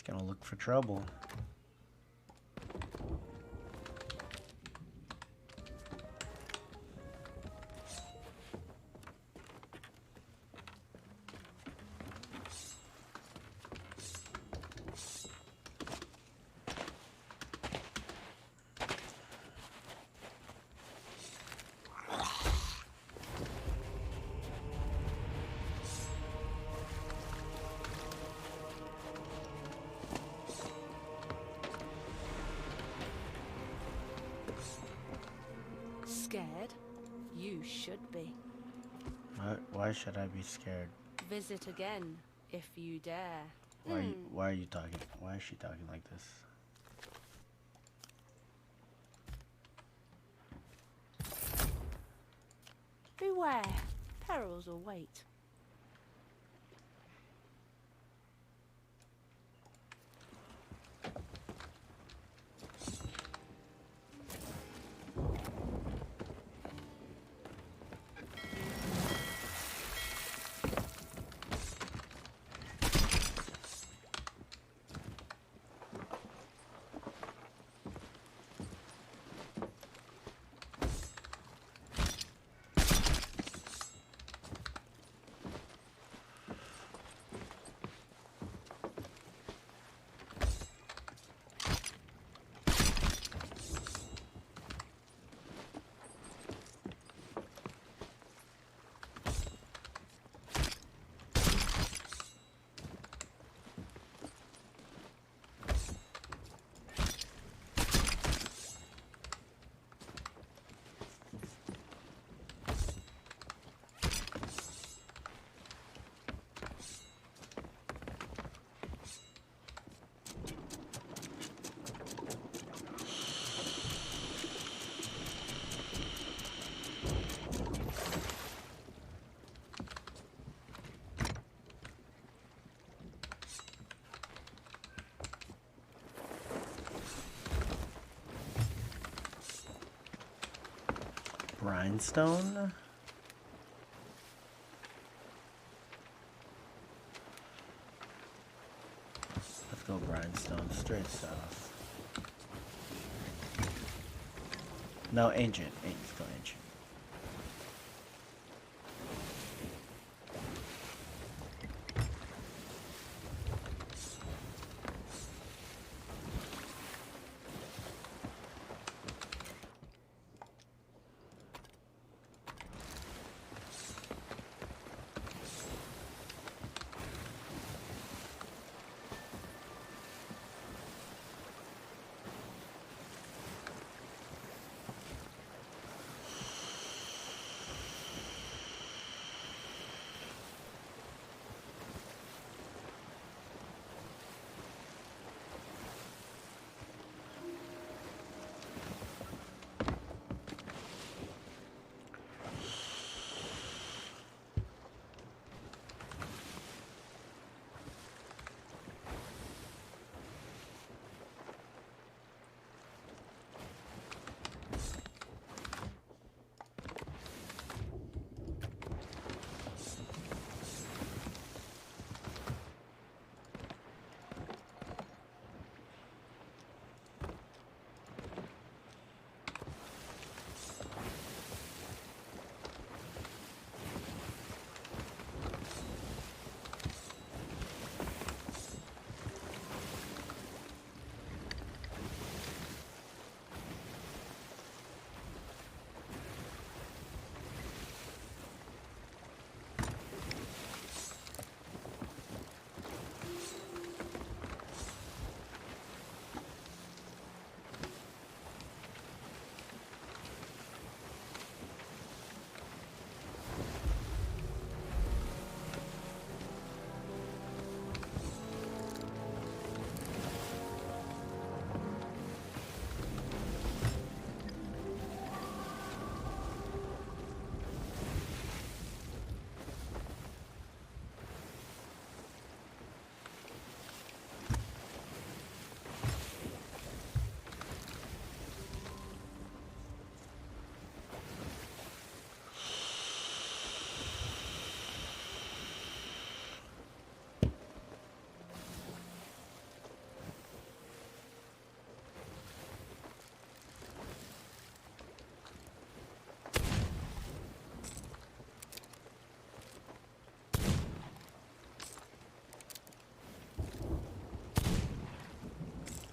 Gonna look for trouble. Scared? You should be. Why should I be scared? Visit again, if you dare. Why are you talking? Why is she talking like this? Beware, perils await. Grindstone? Let's go grindstone, straight south. No, ancient. Let's go ancient.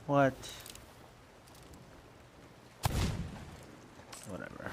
What? Whatever.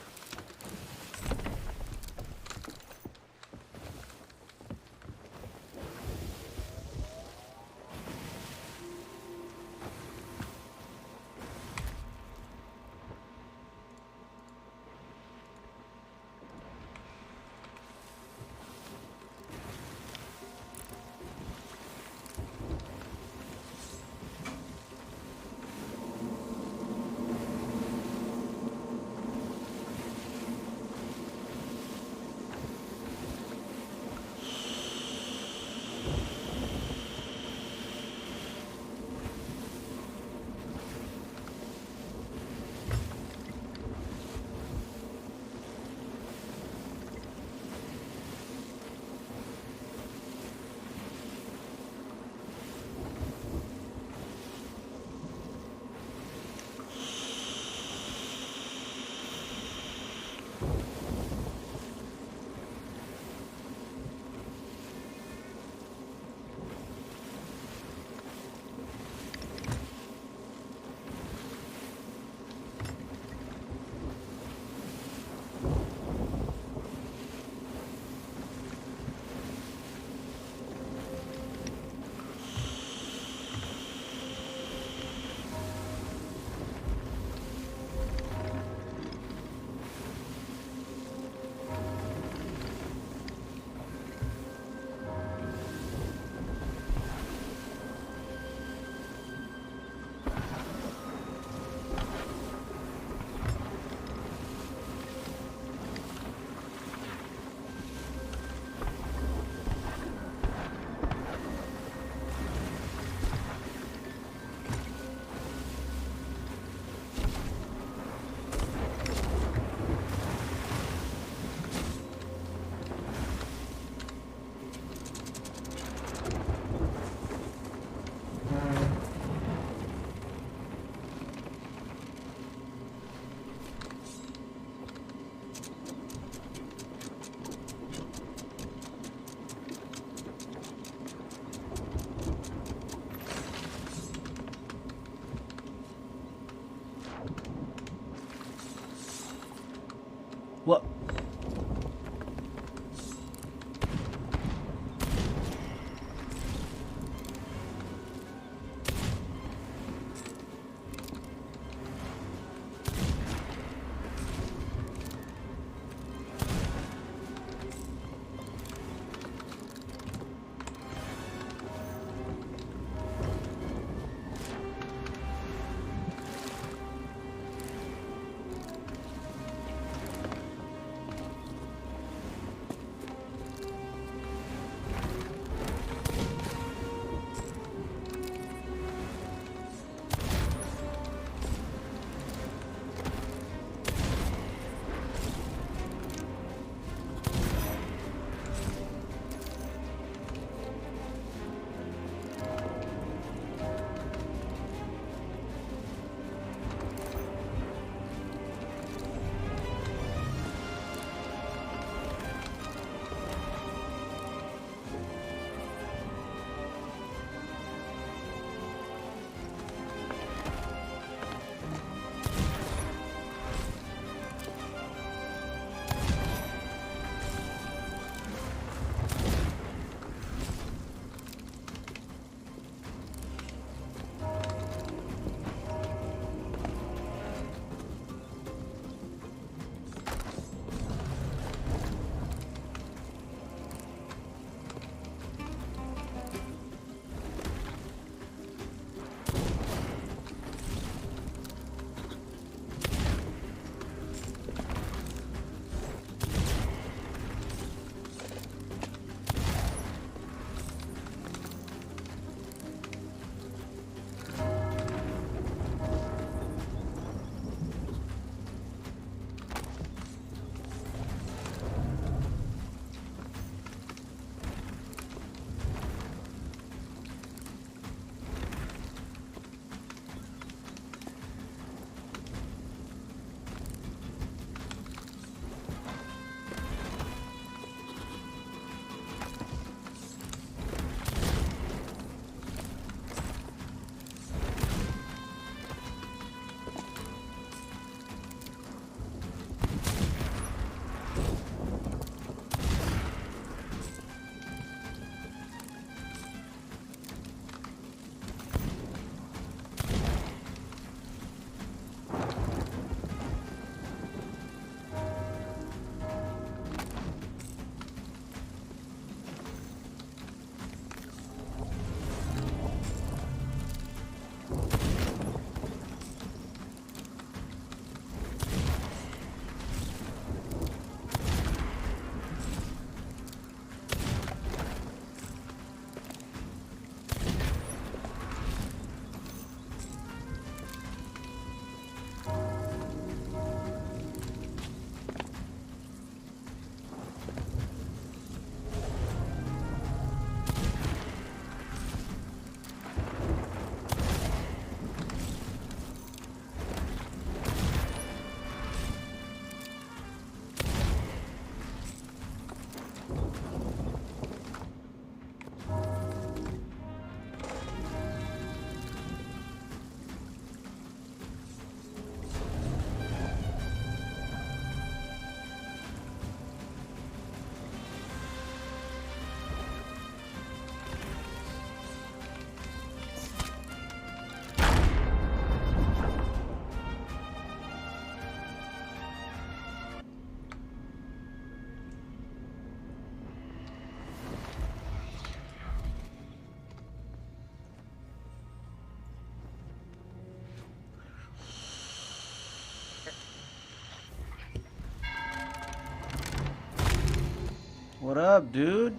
What up, dude?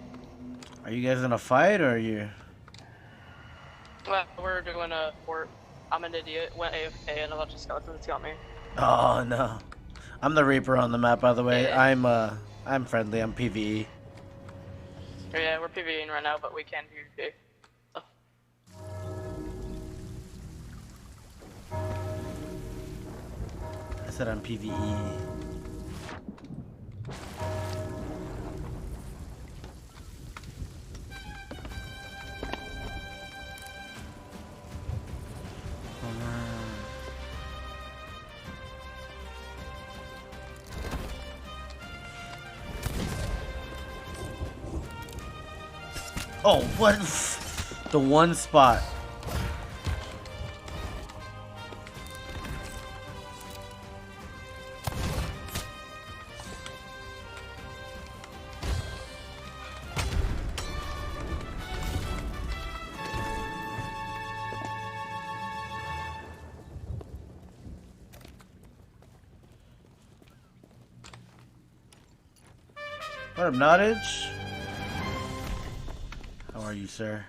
Are you guys in a fight or are you? Well, we're doing a fort. I'm an idiot. Went AFK and a bunch of skeletons got me. Oh no. I'm the Reaper on the map, by the way. Yeah. I'm friendly. I'm PvE. Yeah, we're PvEing right now, but we can PvP. So. I said I'm PvE. Oh, what? The one spot. What up, Nottage? How are you, sir?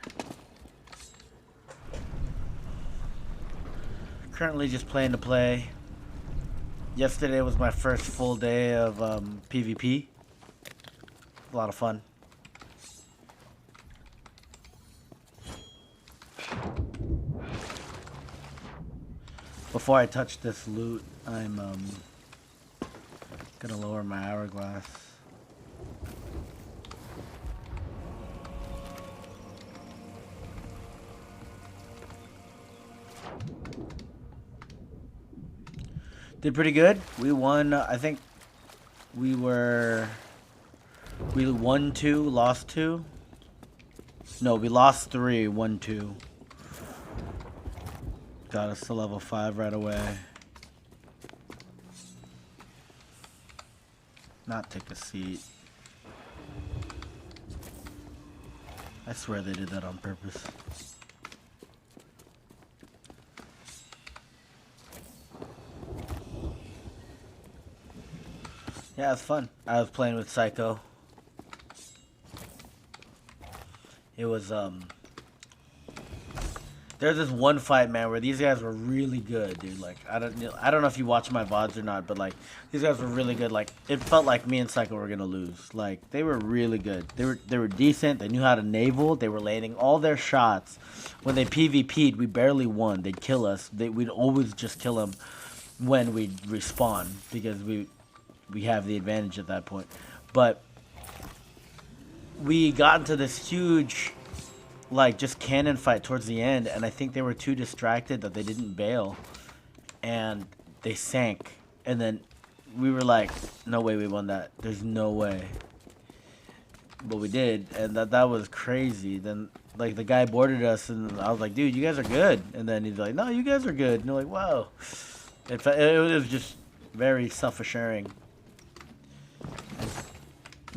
Currently just playing to play. Yesterday was my first full day of PvP. A lot of fun. Before I touch this loot, I'm gonna lower my hourglass. Did pretty good. We won. I think we won 2, lost 2. No, we lost 3, won 2. Got us to level 5 right away. Not take a seat. I swear they did that on purpose. Yeah, it's fun. I was playing with Psycho. It was there's this one fight, man, where these guys were really good, dude. Like I don't know if you watch my VODs or not, but like these guys were really good. Like it felt like me and Psycho were gonna lose. Like they were really good. They were decent. They knew how to naval. They were landing all their shots. When they PvP'd, we barely won. They'd kill us. We'd always just kill them when we'd respawn because we have the advantage at that point. But we got into this huge like just cannon fight towards the end, and I think they were too distracted that they didn't bail and they sank, and then we were like, no way we won that. There's no way. But we did, and that was crazy. Then like the guy boarded us and I was like, dude, you guys are good, and then he's like, no, you guys are good, and you're like, wow. It was just very self-assuring.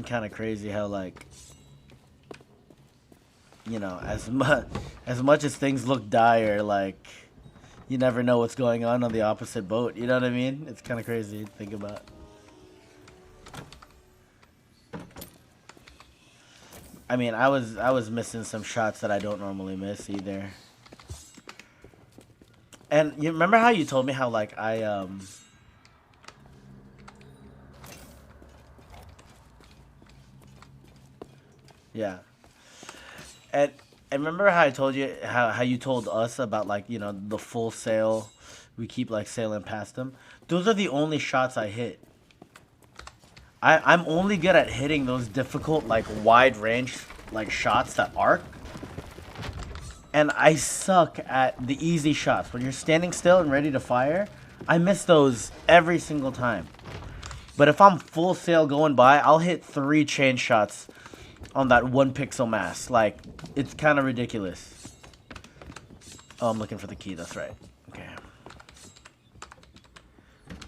Kind of crazy how like, you know, as much as things look dire, like you never know what's going on the opposite boat. You know what I mean? It's kind of crazy to think about. I mean, I was missing some shots that I don't normally miss either. And you remember how you told me how like yeah. And remember how I told you how you told us about like, you know, the full sail, we keep like sailing past them. Those are the only shots I hit. I'm only good at hitting those difficult like wide range like shots that arc. And I suck at the easy shots. When you're standing still and ready to fire, I miss those every single time. But if I'm full sail going by, I'll hit 3 chain shots on that 1 pixel mass. Like, it's kind of ridiculous. Oh, I'm looking for the key. That's right. Okay.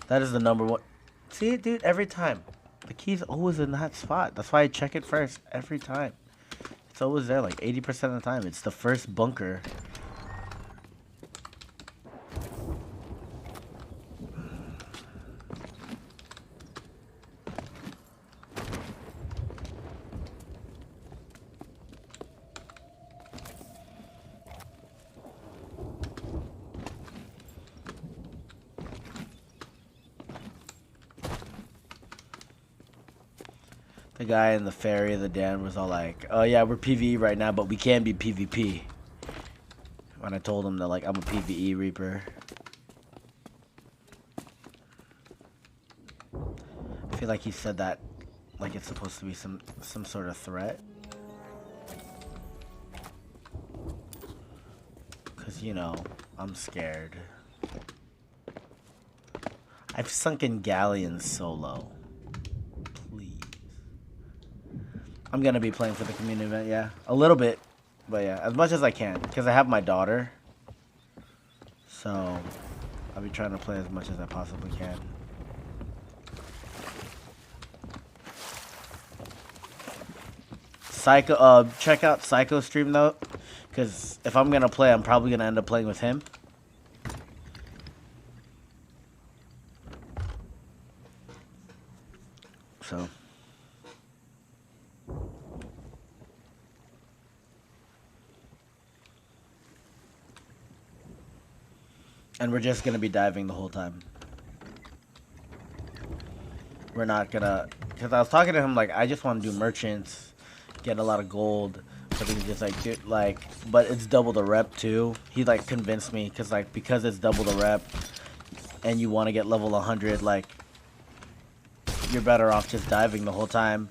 That is the number 1. See it, dude? Every time. The key's always in that spot. That's why I check it first. Every time. It's always there, like 80% of the time. It's the first bunker. The guy in the ferry, the Dan, was all like, "Oh yeah, we're PvE right now, but we can be PvP." When I told him that, like, I'm a PvE Reaper. I feel like he said that like it's supposed to be some sort of threat. Cause you know, I'm scared. I've sunk in galleons solo. Please. I'm gonna be playing for the community event, yeah. A little bit. But yeah, as much as I can. Because I have my daughter. So I'll be trying to play as much as I possibly can. Psycho, check out Psycho stream though. Because if I'm gonna play, I'm probably gonna end up playing with him. So. And we're just gonna be diving the whole time. We're not gonna, because I was talking to him like, I just want to do merchants, get a lot of gold. But he's just like, dude, like, but it's double the rep too. He like convinced me because it's double the rep, and you want to get level 100, like, you're better off just diving the whole time.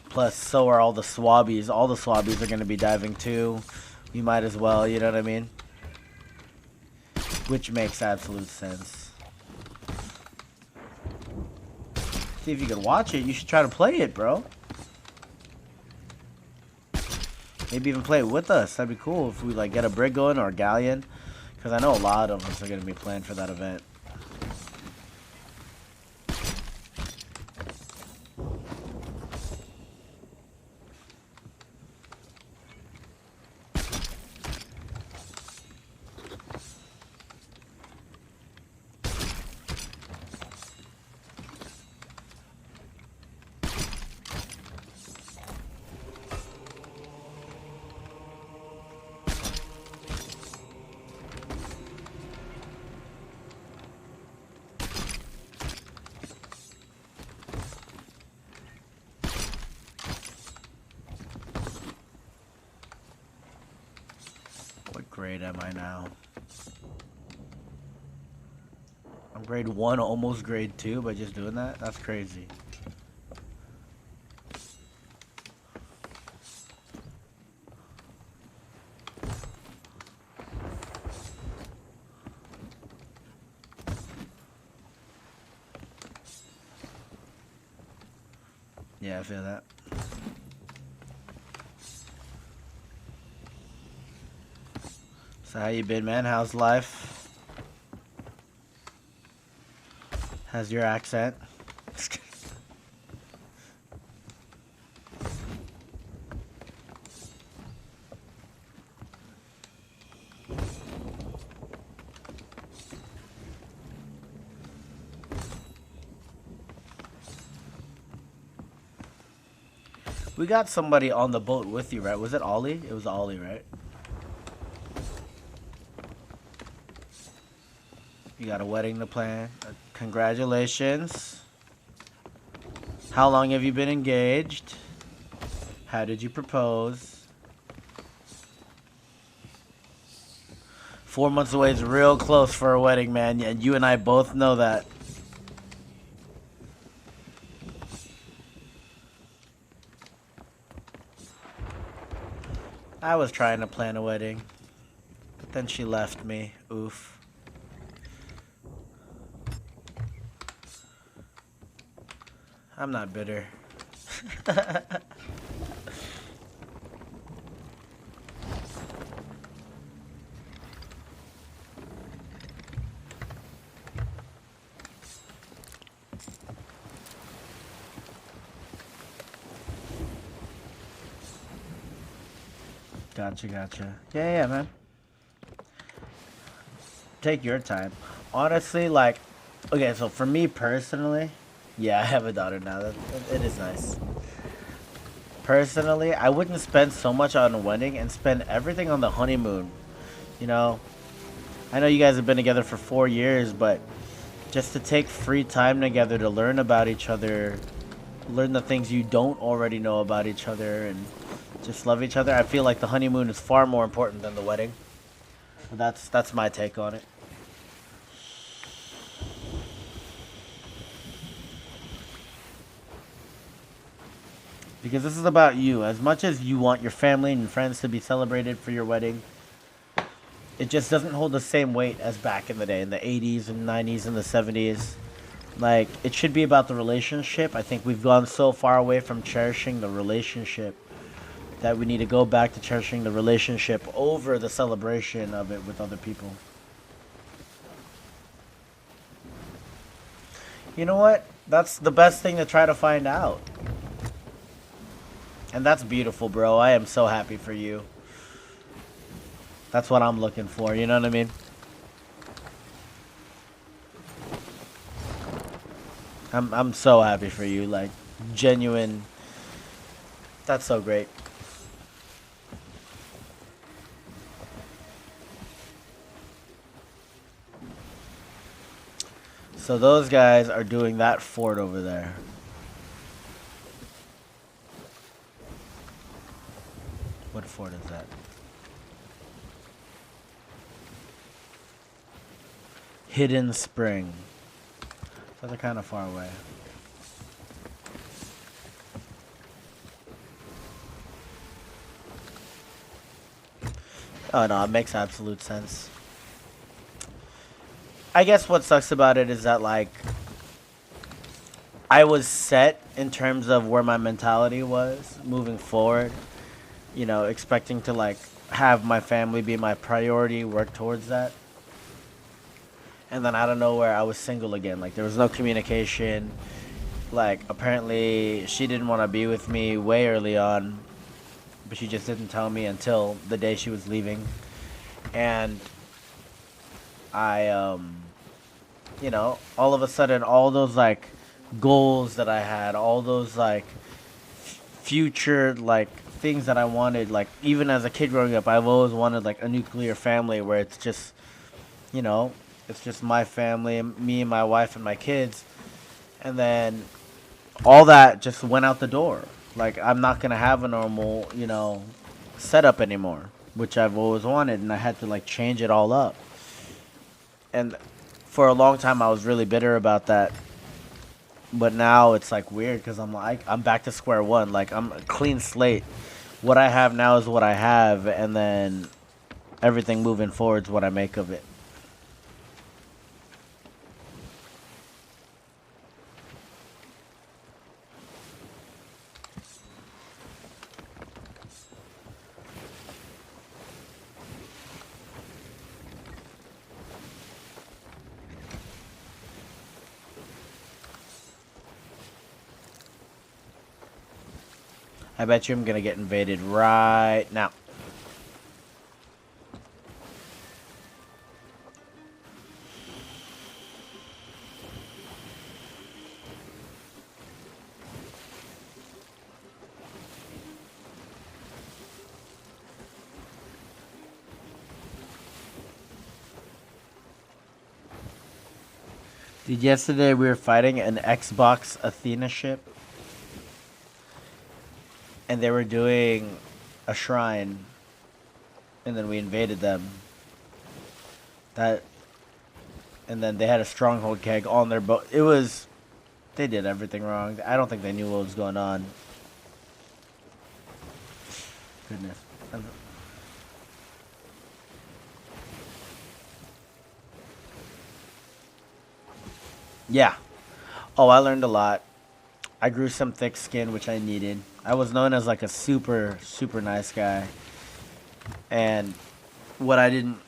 Plus, so are all the swabbies. All the swabbies are gonna be diving too. You might as well, you know what I mean? Which makes absolute sense. See if you can watch it. You should try to play it, bro. Maybe even play it with us. That'd be cool if we like get a brig going or a galleon. Because I know a lot of us are going to be playing for that event. What grade am I now? I'm grade 1, almost grade 2 by just doing that? That's crazy. Yeah, I feel that. So how you been, man? How's life? How's your accent? We got somebody on the boat with you, right? Was it Ollie? It was Ollie, right? You got a wedding to plan. Congratulations. How long have you been engaged? How did you propose? 4 months away is real close for a wedding, man. And you and I both know that. I was trying to plan a wedding, but then she left me. Oof. I'm not bitter. Gotcha. Yeah, man. Take your time. Honestly, like, okay, so for me personally, yeah, I have a daughter now. It is nice. Personally, I wouldn't spend so much on a wedding and spend everything on the honeymoon. You know, I know you guys have been together for 4 years, but just to take free time together to learn about each other, learn the things you don't already know about each other, and just love each other. I feel like the honeymoon is far more important than the wedding. That's my take on it. Because this is about you. As much as you want your family and friends to be celebrated for your wedding, it just doesn't hold the same weight as back in the day, in the 80s and 90s and the 70s. Like, it should be about the relationship. I think we've gone so far away from cherishing the relationship that we need to go back to cherishing the relationship over the celebration of it with other people. You know what? That's the best thing to try to find out. And that's beautiful, bro. I am so happy for you. That's what I'm looking for, you know what I mean? I'm so happy for you, like, genuine. That's so great. So those guys are doing that fort over there. What fort is that? Hidden Spring. So they're kind of far away. Oh no, it makes absolute sense. I guess what sucks about it is that, like, I was set in terms of where my mentality was moving forward. You know, expecting to, like, have my family be my priority, work towards that. And then out of nowhere, I was single again. Like, there was no communication. Like, apparently she didn't want to be with me way early on, but she just didn't tell me until the day she was leaving. And I, you know, all of a sudden, all those, like, goals that I had, all those, like, future, like, things that I wanted, like, even as a kid growing up, I've always wanted, like, a nuclear family where it's just, you know, it's just my family, me and my wife and my kids. And then all that just went out the door. Like, I'm not going to have a normal, you know, setup anymore, which I've always wanted. And I had to, like, change it all up. And for a long time, I was really bitter about that. But now it's, like, weird because I'm like, I'm back to square one. Like, I'm a clean slate. What I have now is what I have. And then everything moving forward is what I make of it. I bet you I'm gonna get invaded right now. Dude, yesterday we were fighting an Xbox Athena ship. And they were doing a shrine, and then we invaded them. And then they had a stronghold keg on their boat. They did everything wrong. I don't think they knew what was going on. Goodness. Yeah. Oh, I learned a lot. I grew some thick skin, which I needed. I was known as, like, a super, super nice guy. And what I didn't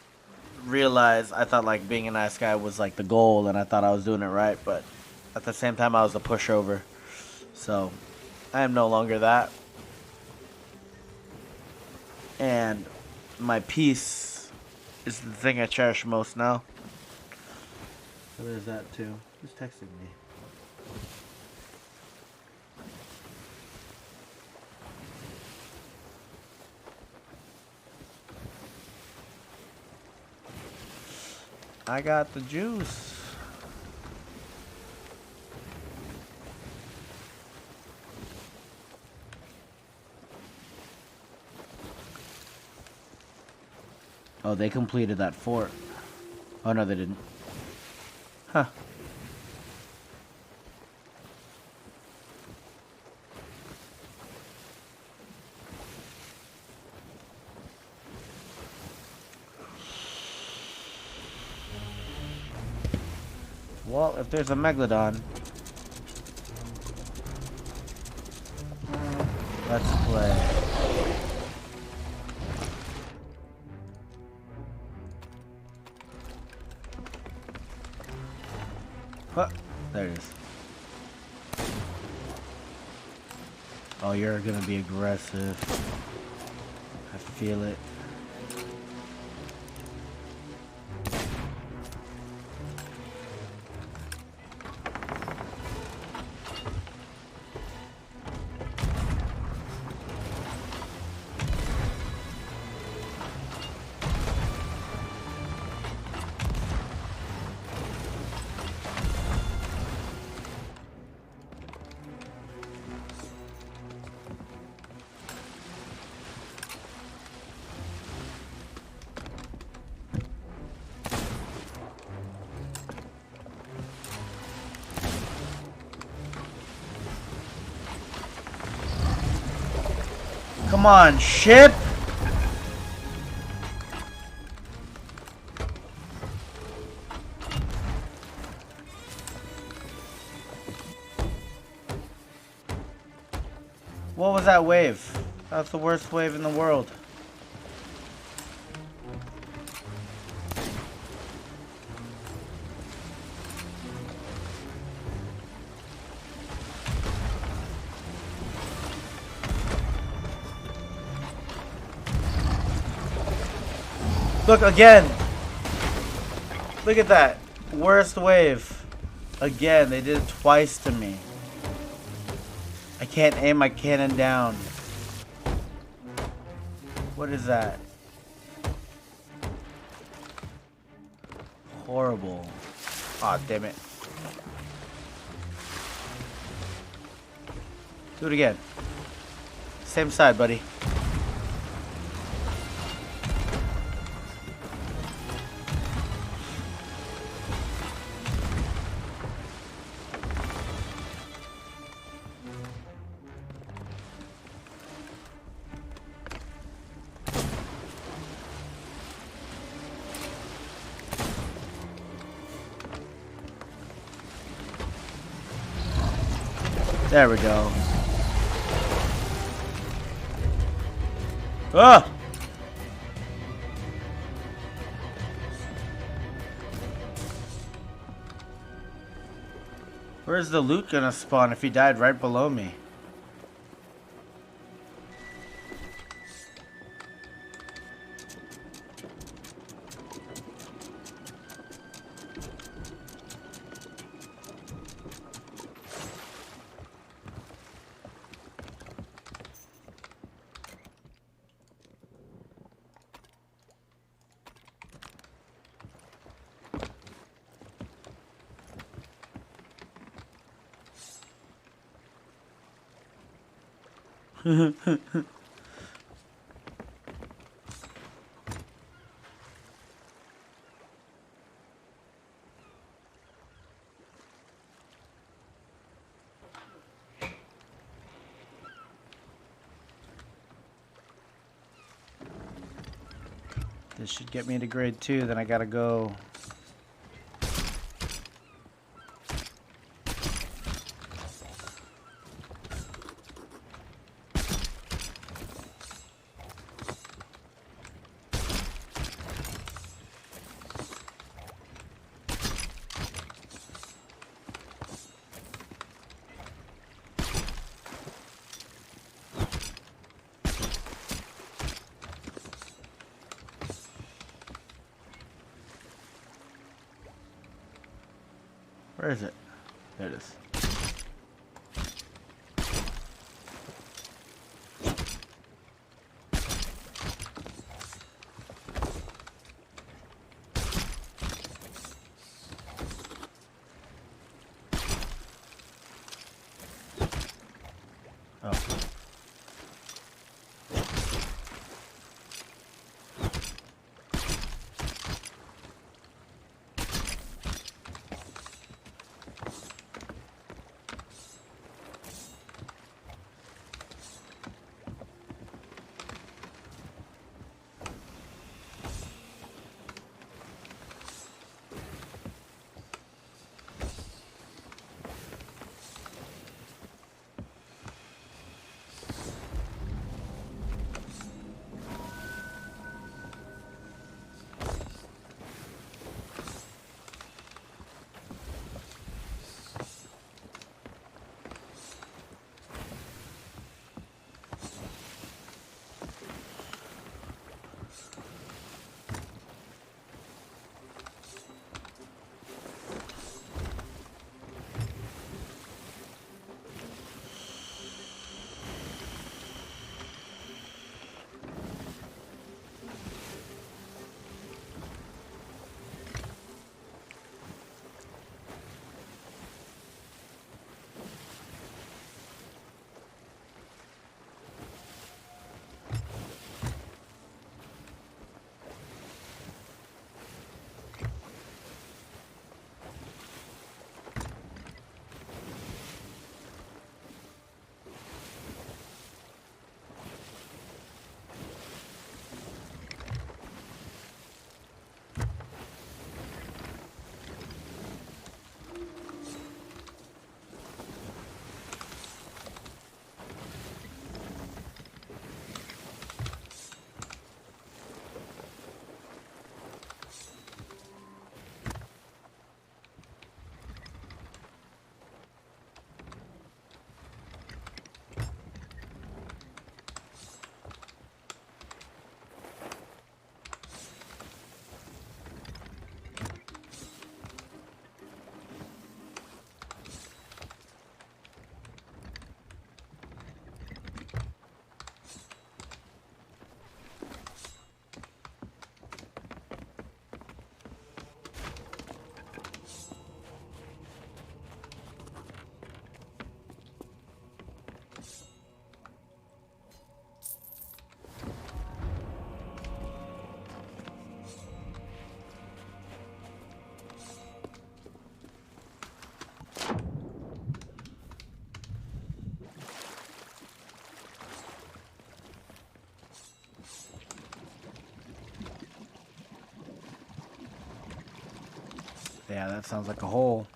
realize, I thought, like, being a nice guy was, like, the goal, and I thought I was doing it right. But at the same time, I was a pushover. So I am no longer that. And my peace is the thing I cherish most now. So there's that, too. Who's texting me? I got the juice. Oh, they completed that fort. Oh, no, they didn't. Huh. Well, if there's a Megalodon, let's play. Huh, there it is. Oh, you're gonna be aggressive. I feel it. Come on, ship! What was that wave? That's the worst wave in the world. Look again. Look at that. Worst wave. Again, they did it twice to me. I can't aim my cannon down. What is that? Horrible. Aw, damn it. Do it again. Same side, buddy. There we go. Ah! Where's the loot gonna spawn if he died right below me? This should get me to grade 2, then I gotta go. Where is it? There it is. Oh. Yeah, that sounds like a hole.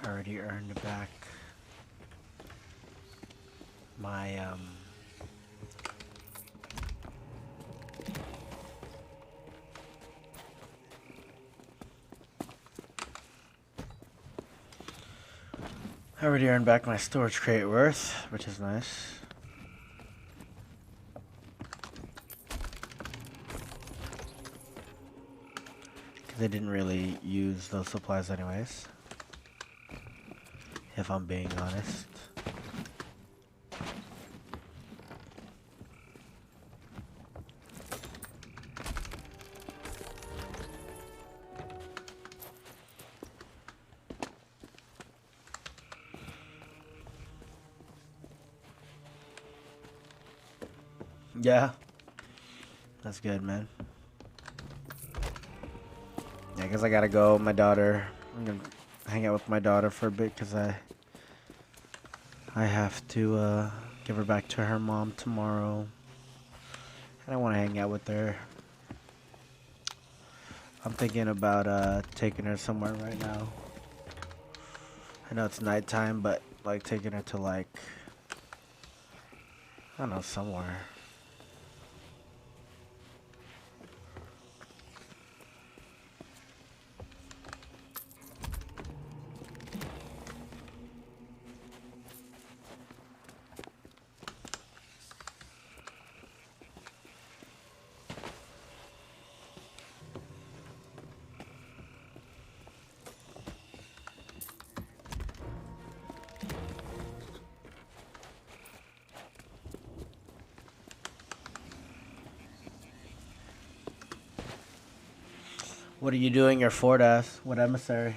Already earned back my I already earned back my storage crate worth, which is nice. Because I didn't really use those supplies anyways, if I'm being honest. Yeah, that's good, man. Yeah, I guess I gotta go. My daughter, I'm gonna hang out with my daughter for a bit because I have to give her back to her mom tomorrow. And I want to hang out with her. I'm thinking about taking her somewhere right now. I know it's nighttime, but like taking her to like, I don't know, somewhere. What are you doing your Ford ass? What emissary?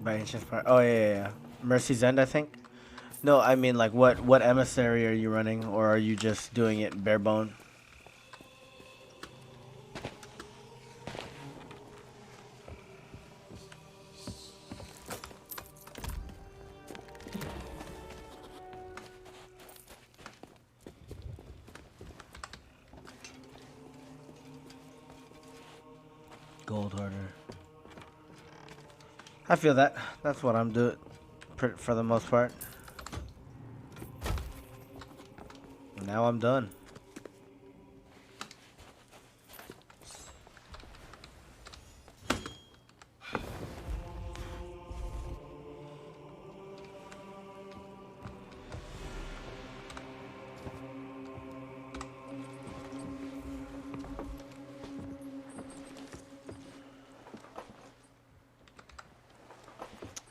By Ancient Fire. Oh yeah. Mercy's End, I think. No, I mean like what emissary are you running, or are you just doing it bare bone? Gold Hoarder. I feel that. That's what I'm doing for the most part. Now I'm done.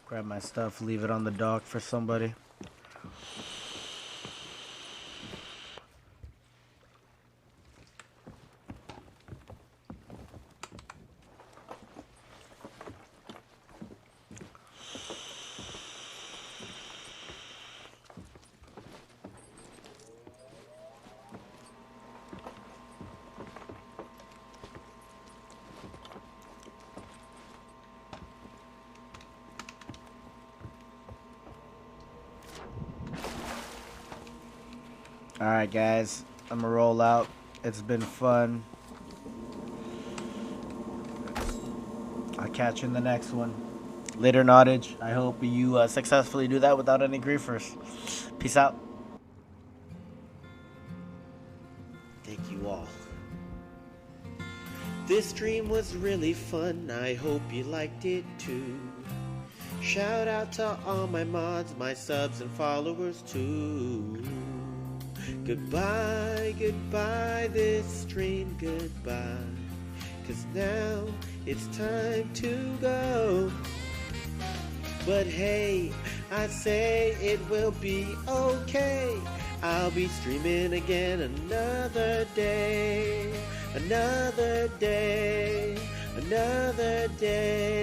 Grab my stuff, leave it on the dock for somebody. Alright guys, I'm gonna roll out. It's been fun. I'll catch you in the next one. Later, Nottage. I hope you successfully do that without any griefers. Peace out. Thank you all. This stream was really fun. I hope you liked it too. Shout out to all my mods, my subs and followers too. Goodbye, goodbye, this stream, goodbye. 'Cause now it's time to go. But hey, I say it will be okay. I'll be streaming again another day. Another day. Another day.